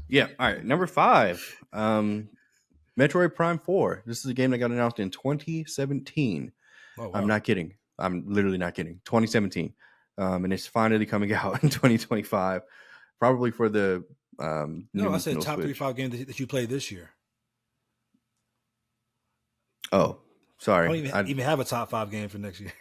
Yeah. All right. Number 5. Metroid Prime 4. This is a game that got announced in 2017. Oh I'm wow. not kidding. I'm literally not kidding. 2017. And it's finally coming out in 2025. Probably for the No, new I said Nintendo top 3 Switch. 5 games that you played this year. Oh, I don't sorry. even have a top 5 game for next year.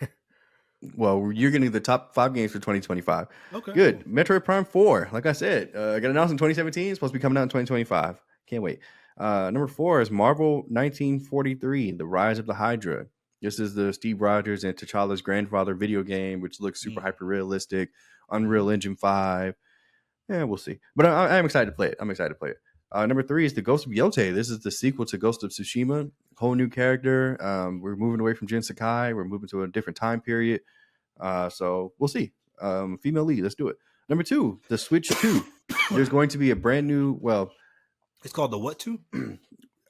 Well, you're getting the top 5 games for 2025. Okay, Good. cool. Metroid Prime 4, like I said, got announced in 2017. It's supposed to be coming out in 2025. Can't wait. Number 4 is Marvel 1943, The Rise of the Hydra. This is the Steve Rogers and T'Challa's grandfather video game, which looks super Mm. hyper realistic. Hmm. Unreal Engine 5. Yeah, we'll see. But I'm excited to play it. I'm excited to play it. Number 3 is The Ghost of Yote. This is the sequel to Ghost of Tsushima. Whole new character. We're moving away from Jin Sakai. We're moving to a different time period. So we'll see. Female lead. Let's do it. Number 2, the Switch 2. There's going to be a brand new. Well, It's called the what two?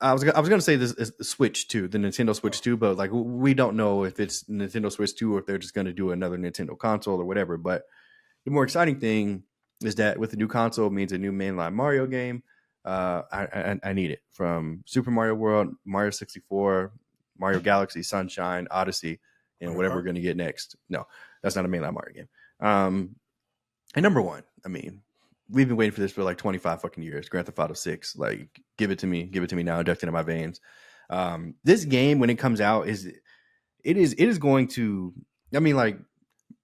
I was gonna say this is the Switch 2, the Nintendo Switch Oh, 2, but like we don't know if it's Nintendo Switch 2 or if they're just gonna do another Nintendo console or whatever. But the more exciting thing is that with the new console, it means a new mainline Mario game. I need it from Super Mario World, Mario 64, Mario Galaxy, Sunshine, Odyssey, and Mario whatever we're Kart. going to get next. No, that's not a mainline Mario game. And number 1, I mean, we've been waiting for this for like 25 fucking years. Grand Theft Auto 6, like give it to me now, inject it in my veins. This game when it comes out is going to. I mean, like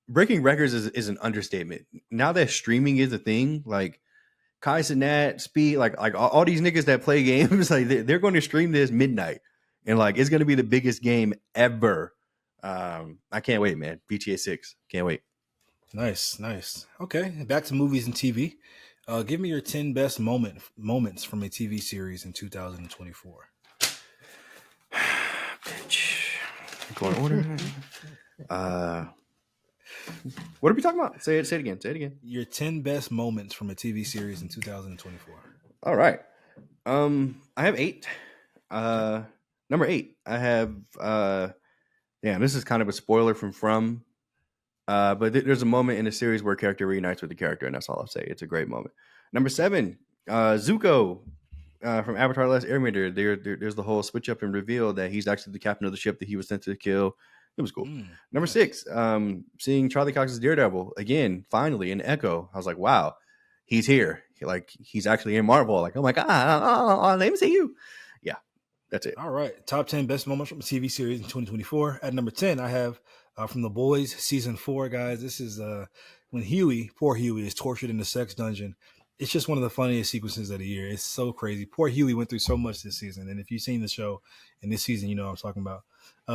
breaking records is an understatement. Now that streaming is a thing, like Kai Cenat, Speed, like all these niggas that play games, like they're going to stream this midnight, and like it's going to be the biggest game ever. I can't wait, man. GTA 6, can't wait. Nice, nice. Okay, back to movies and TV. Give me your 10 best moments from a TV series in 2024. Bitch, going order. uh, what are we talking about? Say it again. Say it again. Your 10 best moments from a TV series in 2024. All right. I have 8. Okay. Number 8, I have damn, this is kind of a spoiler from but there's a moment in the series where a character reunites with the character, and that's all I'll say. It's a great moment. Number 7, Zuko from Avatar: Last Airbender. There's the whole switch up and reveal that he's actually the captain of the ship that he was sent to kill. It was cool. Number Nice. 6, seeing Charlie Cox's Daredevil again, finally in Echo. I was like, wow, he's here. He's actually in Marvel. Like, oh my god, let me see you. Yeah, that's it. All right. Top 10 best moments from a TV series in 2024. At number 10, I have from The Boys season 4, guys. This is when poor Huey, is tortured in the sex dungeon. It's just one of the funniest sequences of the year. It's so crazy. Poor Huey went through so much this season. And if you've seen the show in this season, you know what I'm talking about.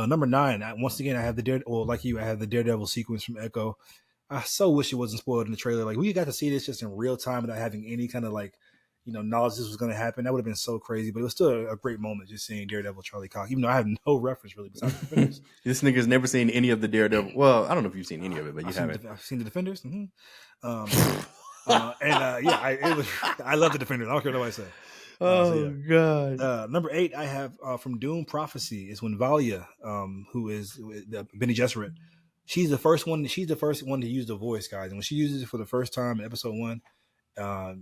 Number 9, once again, I have I have the Daredevil sequence from Echo. I so wish it wasn't spoiled in the trailer. Like we got to see this just in real time without having any kind of knowledge this was going to happen. That would have been so crazy, but it was still a great moment just seeing Daredevil Charlie Cox, even though I have no reference really besides the Defenders. This nigga's never seen any of the Daredevil. Well, I don't know if you've seen any of it, but you haven't. I've seen the Defenders. Mm-hmm. I love the Defenders. I don't care what nobody say. God. Number 8, I have from Doom Prophecy is when Valia, who is Benny Gesserit, she's the first one. She's the first one to use the voice, guys, and when she uses it for the first time in episode 1,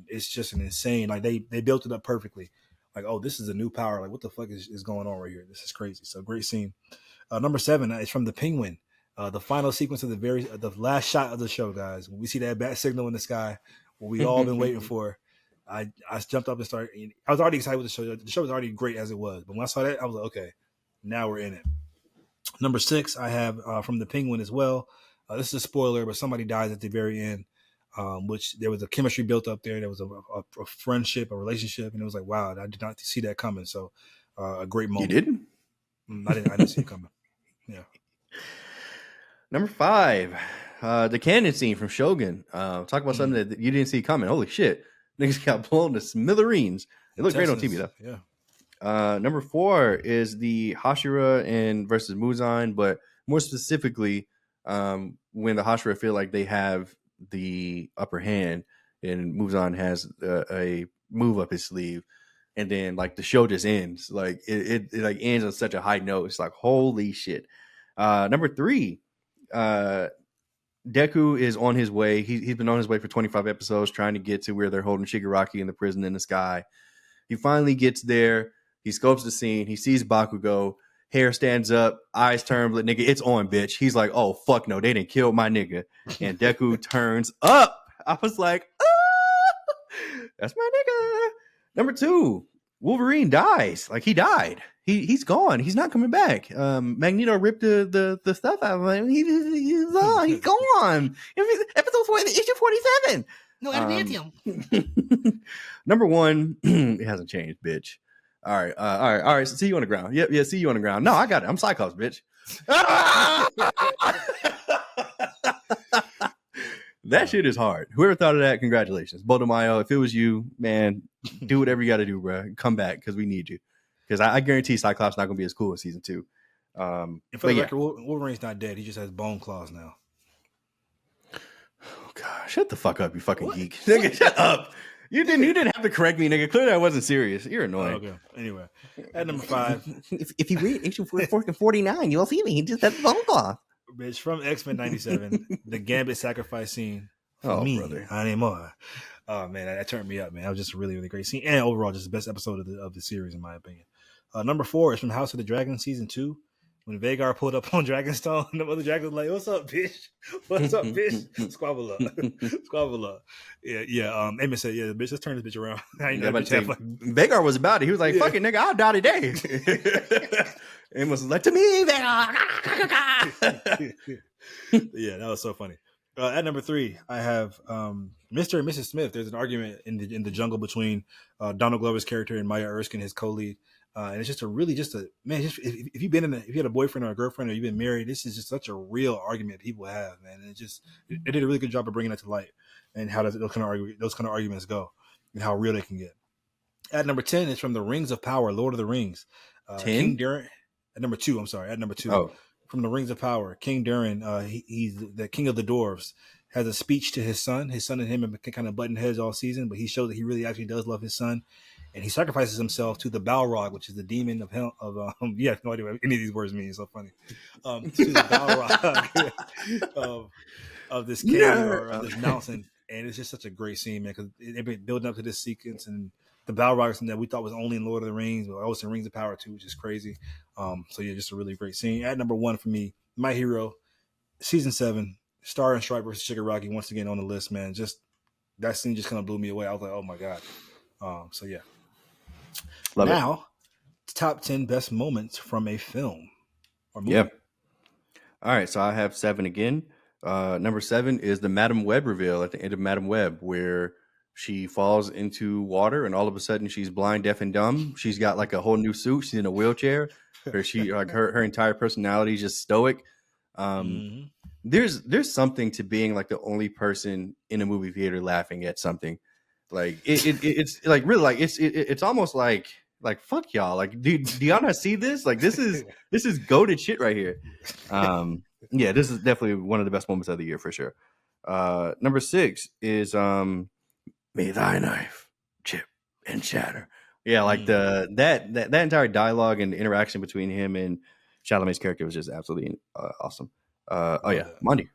it's just an insane. Like they built it up perfectly. Like, oh, this is a new power. Like, what the fuck is going on right here? This is crazy. So great scene. Number 7 is from the Penguin. The final sequence of the last shot of the show, guys. When we see that bat signal in the sky, what we all been waiting for. I jumped up and started. I was already excited with the show. The show was already great as it was, but when I saw that, I was like, okay, now we're in it. Number 6, I have from the Penguin as well. This is a spoiler, but somebody dies at the very end. Which there was a chemistry built up there. There was a friendship, a relationship, and it was like, wow, I did not see that coming. So a great moment. You didn't? I didn't see it coming. Yeah. Number 5, the cannon scene from Shogun. Talk about something that you didn't see coming. Holy shit. Niggas got blown to smithereens. It looked great on TV, though. Yeah. Number 4 is the Hashira and versus Muzan, but more specifically, when the Hashira feel like they have the upper hand and Muzan has a move up his sleeve, and then like the show just ends. Like it like ends on such a high note. It's like, holy shit. Number 3, Deku is on his way. He's been on his way for 25 episodes trying to get to where they're holding Shigaraki in the prison in the sky. He finally gets there. He scopes the scene. He sees Bakugo. Hair stands up. Eyes turn. But nigga, it's on, bitch. He's like, oh, fuck no. They didn't kill my nigga. And Deku turns up. I was like, ah, that's my nigga. Number 2, Wolverine dies. Like, he died. He's gone. He's not coming back. Magneto ripped the stuff out of him. He's gone. Episode 40, issue 47. No Um, adamantium. number one, it hasn't changed, bitch. All right, all right. So see you on the ground. Yep, yeah. See you on the ground. No, I got it. I'm Cyclops, bitch. That shit is hard. Whoever thought of that, congratulations. Bodomayo, if it was you, man, do whatever you got to do, bro. Come back because we need you. Because I guarantee Cyclops not going to be as cool in season 2. And for the record, Wolverine's not dead. He just has bone claws now. Oh, God. Shut the fuck up, you fucking geek. Nigga, shut up. You didn't have to correct me, nigga. Clearly I wasn't serious. You're annoying. Okay. Anyway, at number 5. If you read issue 49, you'll see me. He just has bone claws. Bitch, from X-Men 97, the Gambit sacrifice scene. For me, brother. Anymore. Oh, man, that turned me up, man. That was just a really, really great scene. And overall, just the best episode of the series, in my opinion. Number 4 is from House of the Dragon, season 2. When Vagar pulled up on Dragonstone, the other dragon was like, "What's up, bitch? What's up, bitch? Squabble up, squabble up." Yeah. Amy said, "Yeah, bitch, let's turn this bitch around." Vagar was about it. He was like, "Fucking nigga, I'll die today." Amos was like, "To me, Vagar." Yeah, that was so funny. At number 3, I have Mr. and Mrs. Smith. There's an argument in the jungle between Donald Glover's character and Maya Erskine, his co-lead. And it's just man. Just if you've been if you had a boyfriend or a girlfriend or you've been married, this is just such a real argument people have, man. And it did a really good job of bringing that to light and how those kind of arguments go and how real they can get. At number 10 is from the Rings of Power, Lord of the Rings. 10? King Durin. At number 2, I'm sorry. At number 2, from the Rings of Power, King Durin. He's the king of the dwarves. Has a speech to his son. His son and him have kind of button heads all season, but he shows that he really actually does love his son, and he sacrifices himself to the Balrog, which is the demon of hell. You have no idea what any of these words mean. It's so funny. To the Balrog of this cave or this mountain, and it's just such a great scene, man. Because they've been building up to this sequence, and the Balrog is something that we thought was only in Lord of the Rings, but also in Rings of Power too, which is crazy. So yeah, just a really great scene. At number 1 for me, My Hero, season 7. Star and Stripe versus Shigaraki once again on the list, man. Just that scene just kind of blew me away. I was like, oh my God. So yeah. Love now, top 10 best moments from a film or movie. Yep. All right, so I have 7 again. Number 7 is the Madam Web reveal at the end of Madam Web, where she falls into water and all of a sudden she's blind, deaf, and dumb. She's got like a whole new suit. She's in a wheelchair. Her entire personality is just stoic. There's something to being like the only person in a movie theater laughing at something. Like it's like really like it's almost like fuck y'all. Like do y'all not see this? Like this is goated shit right here. Yeah, this is definitely one of the best moments of the year for sure. Number 6 is may thy knife chip and shatter. Yeah, like that entire dialogue and interaction between him and Chalamet's character was just absolutely awesome. Monty.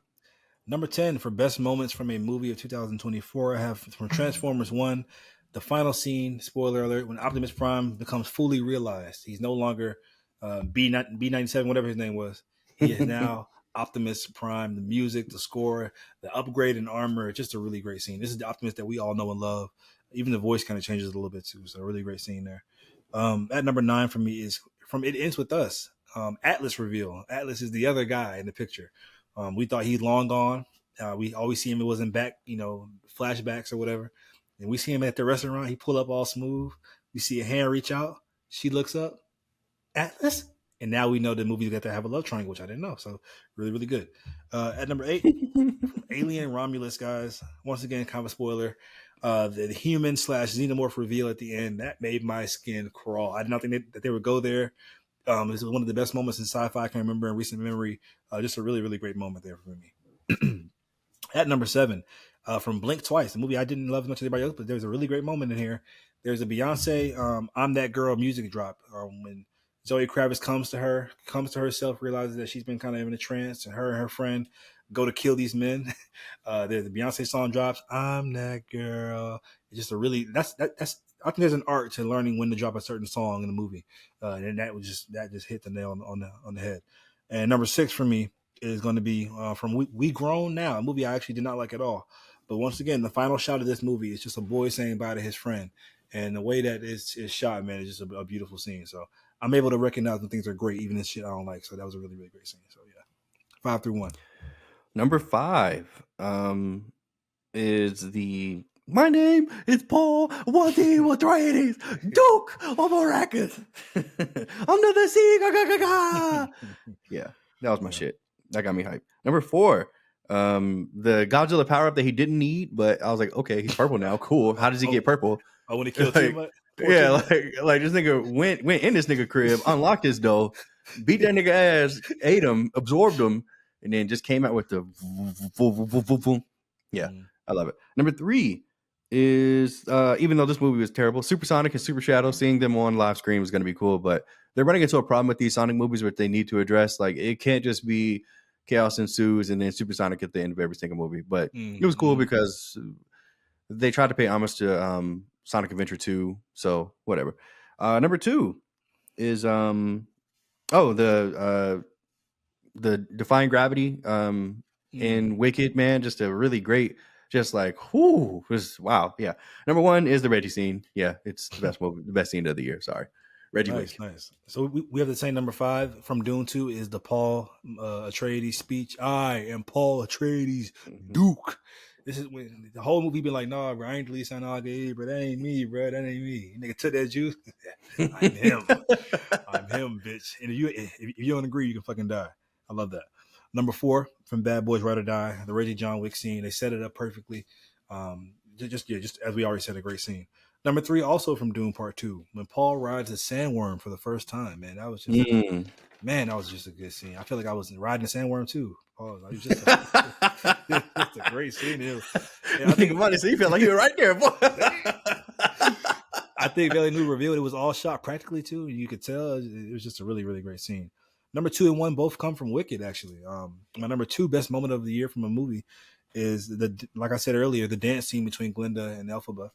Number 10 for best moments from a movie of 2024, I have from Transformers 1, the final scene, spoiler alert, when Optimus Prime becomes fully realized. He's no longer B97, whatever his name was. He is now Optimus Prime. The music, the score, the upgrade in armor, just a really great scene. This is the Optimus that we all know and love. Even the voice kind of changes a little bit too, so a really great scene there. At number 9 for me is from It Ends With Us. Atlas reveal. Atlas is the other guy in the picture. We thought he'd long gone. We always see him. It wasn't back, flashbacks or whatever. And we see him at the restaurant. He pull up all smooth. We see a hand reach out. She looks up. Atlas. And now we know the movie's got to have a love triangle, which I didn't know. So really, really good. At number 8, Alien Romulus, guys. Once again, kind of a spoiler. The human / xenomorph reveal at the end, that made my skin crawl. I did not think that they would go there. This was one of the best moments in sci-fi I can remember in recent memory. Just a really, really great moment there for me. At number 7, from Blink Twice, the movie I didn't love as much as anybody else, but there's a really great moment in here. There's a Beyonce I'm That Girl music drop when Zoe Kravitz comes to herself, realizes that she's been kind of in a trance, and her and her friend go to kill these men. The Beyonce song drops, I'm That Girl. It's just a really, that's I think there's an art to learning when to drop a certain song in the movie, and that just hit the nail on the head. And number 6 for me is going to be from We Grown Now, a movie I actually did not like at all. But once again, the final shot of this movie is just a boy saying bye to his friend, and the way that it's shot, man, is just a beautiful scene. So I'm able to recognize when things are great, even in shit I don't like. So that was a really really great scene. So yeah, 5 through 1. Number 5 is the my name is Paul Atreides, Duke of Arrakis. Under the sea, ga, ga, ga, ga. Yeah, that was my Yeah. shit. That got me hyped. Number 4, the Godzilla power up that he didn't need, but I was like, okay, he's purple now. Cool. How does he Oh, get purple? oh, when he killed Like, Tiamat, poor yeah, Tiamat. like this nigga went in this nigga crib, unlocked his door, beat that nigga ass, ate him, absorbed him, and then just came out with the yeah, Mm. I love it. Number 3 is even though this movie was terrible, Supersonic and Super Shadow, seeing them on live screen was going to be cool, but they're running into a problem with these Sonic movies which they need to address. Like, it can't just be chaos ensues and then Supersonic at the end of every single movie. But it was cool Mm-hmm. because they tried to pay homage to Sonic Adventure 2, so whatever. Number 2 is the Defying Gravity in Wicked, man, just a really great, just like whoo, was wow, yeah. Number 1 is the Reggie scene. Yeah, it's the best movie, the best scene of the year. Sorry, Reggie Nice, Wick. nice. So we have the same number 5 from Dune 2 is the Paul Atreides speech. I am Paul Atreides, Mhm. Duke. This is when the whole movie been like, nah, bro, I ain't Lee Sanage, bro. That ain't me, bro. That ain't me. Nigga took that juice. I'm him. I'm him, bitch. And if you don't agree, you can fucking die. I love that. Number 4 from Bad Boys Ride or Die, the Reggie John Wick scene. They set it up perfectly. Just as we already said, a great scene. Number 3, also from Dune Part 2, when Paul rides a sandworm for the first time. Man, Mm. that was just a good scene. I feel like I was riding a sandworm too. Oh, it was just a great scene. I Nigga, think money, so you felt like you were right there, boy. I think Villeneuve revealed it was all shot practically too. You could tell it was just a really, really great scene. Number 2 and 1 both come from Wicked, actually. My number 2 best moment of the year from a movie is like I said earlier, the dance scene between Glinda and Elphaba,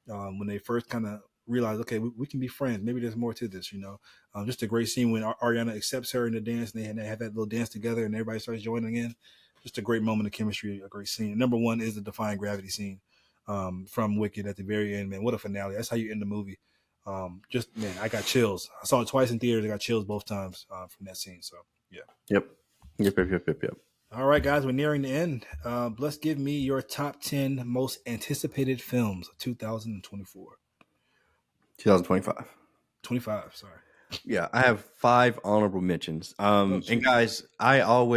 when they first kind of realized, okay, we can be friends. Maybe there's more to this, you know. Just a great scene when Ariana accepts her in the dance, and they have that little dance together, and everybody starts joining in. Just a great moment of chemistry, a great scene. Number 1 is the Defying Gravity scene from Wicked at the very end. Man, what a finale! That's how you end the movie. Just man, I got chills. I saw it twice in theaters. I got chills both times from that scene. So yeah. Yep. Yep. All right, guys, we're nearing the end. Let's give me your top 10 most anticipated films of 2024. 2025. 25, sorry. Yeah, I have 5 honorable mentions. Oh, And jeez. guys, I have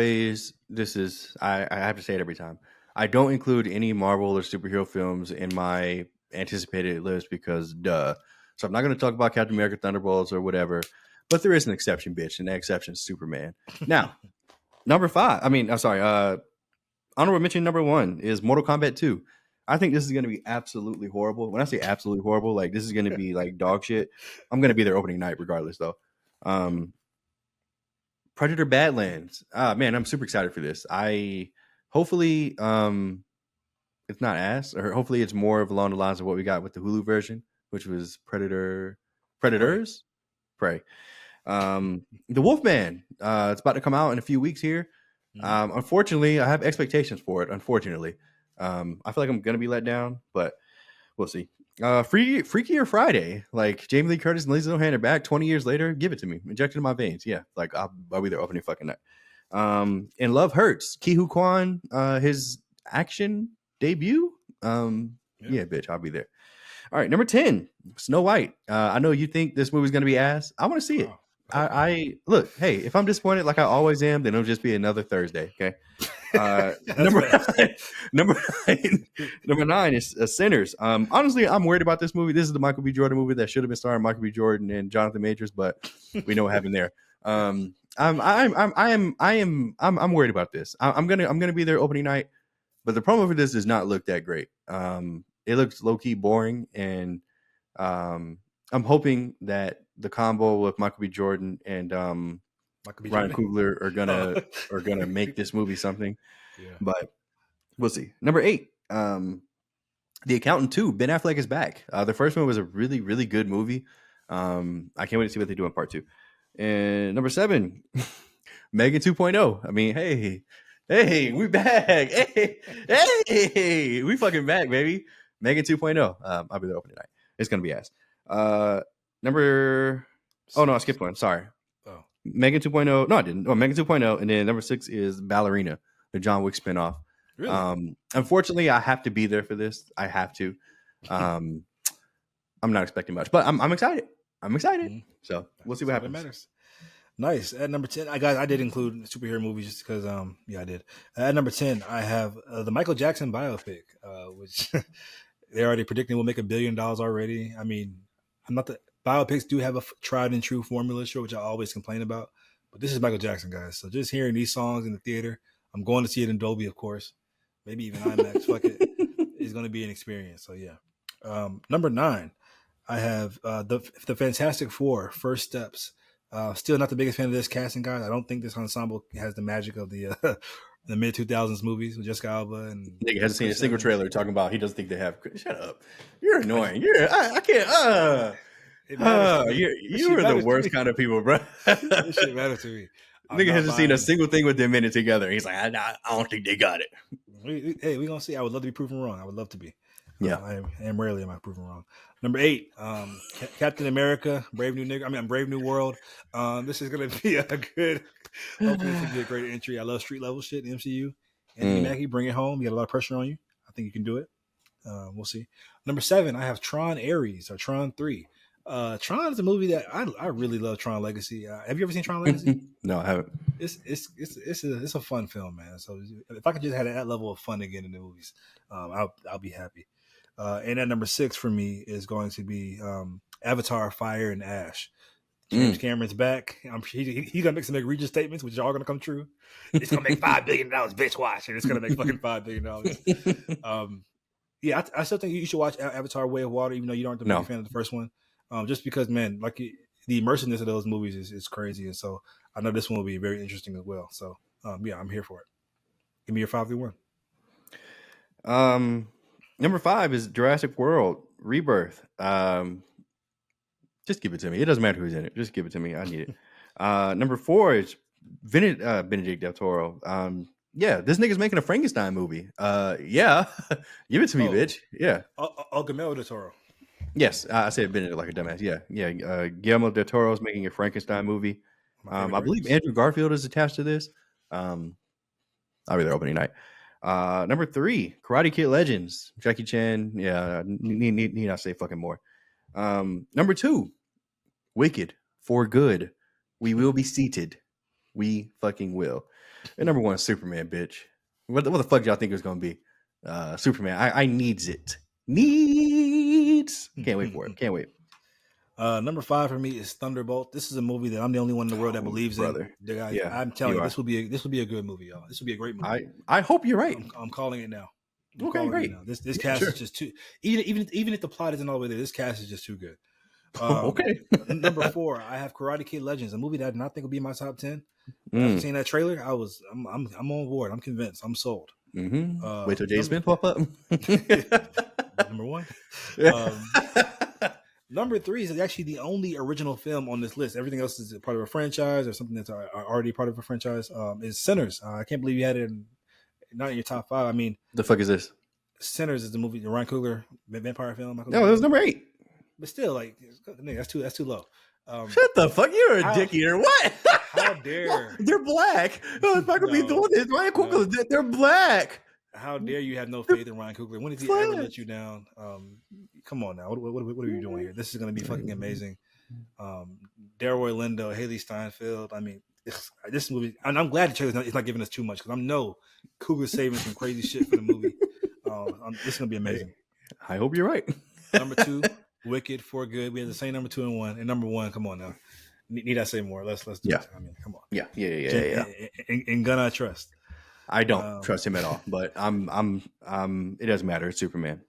to say it every time. I don't include any Marvel or superhero films in my anticipated list because duh. So I'm not going to talk about Captain America, Thunderbolts, or whatever. But there is an exception, bitch, and that exception is Superman. Now, number 5. I mean, I'm sorry. Honorable mention number 1 is Mortal Kombat 2. I think this is going to be absolutely horrible. When I say absolutely horrible, like this is going to be like dog shit. I'm going to be there opening night regardless, though. Predator Badlands. Man, I'm super excited for this. Hopefully it's not ass, or hopefully it's more of along the lines of what we got with the Hulu version, which was Pray. Predators, Prey. The Wolfman. It's about to come out in a few weeks here. Mhm. Unfortunately, I have expectations for it. Unfortunately, I feel like I'm gonna be let down, but we'll see. Freakier Friday, like Jamie Lee Curtis and Lindsay Lohan are back 20 years later. Give it to me, inject it in my veins. Yeah, like I'll be there opening fucking night. And Love Hurts, Ki Hu Kwan, his action debut. Yeah. Yeah, bitch, I'll be there. All right, number 10, Snow White. I know you think this movie's gonna be ass. I want to see it. Wow. Okay. I look, hey, if I'm disappointed like I always am, then it'll just be another Thursday. Okay. That's Number fast. nine, number nine, number 9 is Sinners. Honestly, I'm worried about this movie. This is the Michael B. Jordan movie that should have been starring Michael B. Jordan and Jonathan Majors, but we know what happened there. I'm worried about this. I'm gonna be there opening night, but the promo for this does not look that great. It looks low key boring, and I'm hoping that the combo with Michael B. Jordan and Michael B. Ryan Jordan. Coogler Oh. are gonna make this movie something, Yeah. but we'll see. Number 8, The Accountant 2. Ben Affleck is back. The first one was a really really good movie. I can't wait to see what they do in part 2. And number 7, Megan 2.0. I mean, hey, we back. Hey, we fucking back, baby. Megan 2.0. I'll be there opening night. It's gonna be ass. Number. Oh no, I skipped one. Sorry. Oh, Megan 2.0. No, I didn't. Oh, Megan 2.0. And then number 6 is Ballerina, the John Wick spinoff. really? Unfortunately, I have to be there for this. I have to. Um, I'm not expecting much, but I'm excited. I'm excited. Mhm. So we'll see That's what all that happens. matters. Nice. At number 10, I did include superhero movies just because yeah, I did. At number 10, I have the Michael Jackson biopic, which they're already predicting will make $1 billion already. I mean, I'm not the biopics do have a tried and true formula, sure, which I always complain about, but this is Michael Jackson, guys. So just hearing these songs in the theater, I'm going to see it in Dolby, of course, maybe even IMAX. Fuck it, it's going to be an experience. So yeah. Number 9, I have the Fantastic Four: First Steps. Still not the biggest fan of this casting, guys. I don't think this ensemble has the magic of the the mid 2000s movies with Jessica Alba and Nigga hasn't seen a Chris single Evans. trailer talking about he doesn't think they have. Shut up. You're I just annoying. I can't. it matters to me. This You shit are the matters to worst me. kind of people, bro. This shit matters to me. I'm Nigga not hasn't seen a buying. single thing with them in it together. He's like, I don't think they got it. Hey, we gonna see. I would love to be proven wrong. I would love to be. Yeah. I am rarely am I proven wrong. Number 8, Captain America, Brave New Nigga. I mean, Brave New World. This is gonna be a good. Hopefully, this will be a great entry. I love street level shit in the MCU. Anthony Mackie, bring it home. You got a lot of pressure on you. I think you can do it. We'll see. Number 7, I have Tron Ares or Tron 3. Tron is a movie that I really love. Tron Legacy. Have you ever seen Tron Legacy? No, I haven't. It's a fun film, man. So if I could just have that level of fun again in the movies, I'll be happy. And at number 6 for me is going to be Avatar: Fire and Ash. James Cameron's back. He's gonna make some egregious statements, which are all gonna come true. It's gonna make $5 billion, bitch. Watch, and it's gonna make fucking $5 billion. Yeah, I still think you should watch Avatar: Way of Water, even though you aren't the big fan of the first one. Just because, man, like the immersiveness of those movies is crazy, and so I know this one will be very interesting as well. So, yeah, I'm here for it. Give me your 5 through 1. Number 5 is Jurassic World Rebirth. Just give it to me. It doesn't matter who's in it. Just give it to me. I need it. Number 4 is Benedict Del Toro. Yeah, this nigga's making a Frankenstein movie. Yeah, give it to me, bitch. Yeah. Guillermo del Toro. Yes, I said Benedict like a dumbass. Yeah. Guillermo del Toro is making a Frankenstein movie. I believe Andrew Garfield is attached to this. I'll be there opening night. Number 3, Karate Kid Legends, Jackie Chan. Yeah, need not say fucking more. Number 2, Wicked, For Good. We will be seated. We fucking will. And number 1, Superman, bitch. What the fuck y'all think it's gonna be? Superman. I needs it. Needs. Can't wait for it. Can't wait. Number 5 for me is Thunderbolt. This is a movie that I'm the only one in the world that believes in. Yeah, I'm telling you, this will be a good movie, y'all. This will be a great movie. I hope you're right. I'm calling it now. Okay, great. This cast is just too. Even if the plot isn't all the way there, this cast is just too good. Okay. Number 4, I have Karate Kid Legends, a movie that I did not think would be in my top 10. After seeing that trailer, I'm on board. I'm convinced. I'm sold. Wait till Jay Smith pop up. Number 1. Number 3 is actually the only original film on this list. Everything else is part of a franchise or something that's already part of a franchise. Is Sinners. I can't believe you had it not in your top 5. I mean, the fuck is this? Sinners is the movie, the Ryan Coogler vampire film. No, it was number 8. But still, like, that's too low. Shut the fuck! You're a dick eater. What? How dare? They're black. It's not gonna be doing this. Ryan Coogler. They're black. How dare you have no faith in Ryan Coogler? When did he ever let you down? Come on now. What are you doing here? This is going to be fucking amazing. Delroy Lindo, Haley Steinfeld. I mean, this movie, and I'm glad the trailer's not giving us too much because I know Coogler's saving some crazy shit for the movie. This is going to be amazing. I hope you're right. Number 2, Wicked, For Good. We had the same number 2 and 1. And number 1, come on now. Need I say more? Let's do it. I mean, come on. Yeah. And Gun I trust. I don't trust him at all, but it doesn't matter. It's Superman.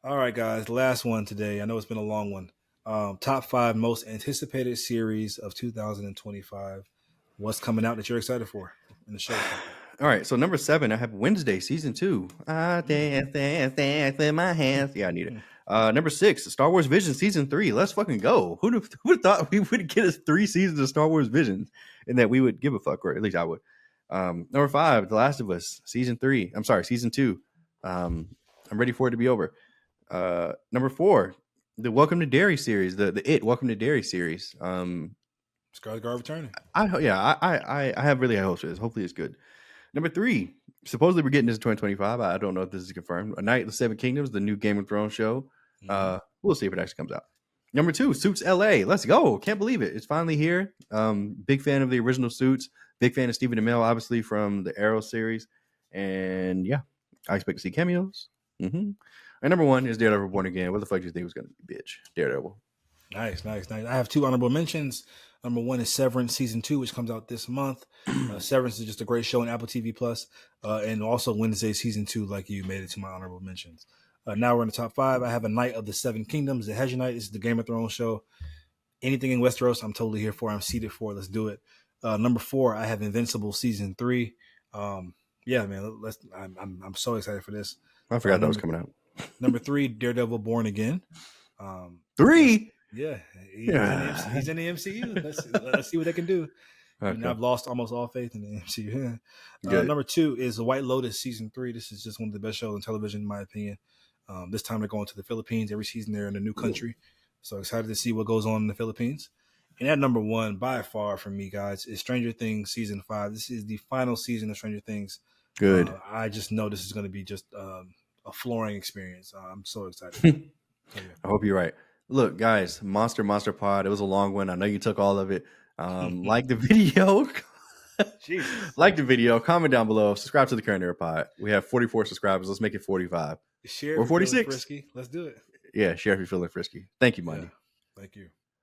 All right, guys. Last one today. I know it's been a long one. Top 5 most anticipated series of 2025. What's coming out that you're excited for in the show? All right. So number 7, I have Wednesday season 2. I dance with my hands. Yeah, I need it. Number 6, Star Wars Vision season 3. Let's fucking go. Who'd have thought we would get us 3 seasons of Star Wars Vision and that we would give a fuck, or at least I would. Number 5, The Last of Us season 3. I'm sorry, season 2. I'm ready for it to be over. Number 4, the Welcome to Derry series, the Welcome to Derry series. Skarsgård returning. I have really high hopes for this. Hopefully, it's good. Number 3, supposedly we're getting this in 2025. I don't know if this is confirmed. A Night of the Seven Kingdoms, the new Game of Thrones show. Mm-hmm. We'll see if it actually comes out. Number 2, Suits LA. Let's go. Can't believe it. It's finally here. Big fan of the original Suits. Big fan of Stephen Amell, obviously, from the Arrow series. And yeah, I expect to see cameos. Mm-hmm. And number 1 is Daredevil Born Again. What the fuck do you think was going to be, bitch? Daredevil. Nice. I have 2 honorable mentions. Number 1 is Severance season 2, which comes out this month. Severance is just a great show on Apple TV Plus, and also Wednesday season 2, like you, made it to my honorable mentions. Now we're in the top 5. I have A Night of the Seven Kingdoms. The Hedge-Knight. This is the Game of Thrones show. Anything in Westeros, I'm totally here for. I'm seated for. Let's do it. Number 4, I have Invincible season 3. Yeah, man. I'm so excited for this. I forgot that was coming out. Number 3, Daredevil Born Again. 3. Yeah, he's in the MCU. Let's see what they can do. Okay. I've lost almost all faith in the MCU. Number 2 is The White Lotus season 3. This is just one of the best shows on television, in my opinion. This time they're going to the Philippines. Every season they're in a new country. So excited to see what goes on in the Philippines. And at number 1, by far for me, guys, is Stranger Things season 5. This is the final season of Stranger Things. Good. I just know this is going to be just a flooring experience. I'm so excited. I hope you're right. Look, guys, Monster Pod. It was a long one. I know you took all of it. Like the video. Like the video. Comment down below. Subscribe to the Current Era Pod. We have 44 subscribers. Let's make it 45. Share or 46. Frisky. Let's do it. Yeah, share if you're feeling frisky. Thank you, Monday. Yeah. Thank you.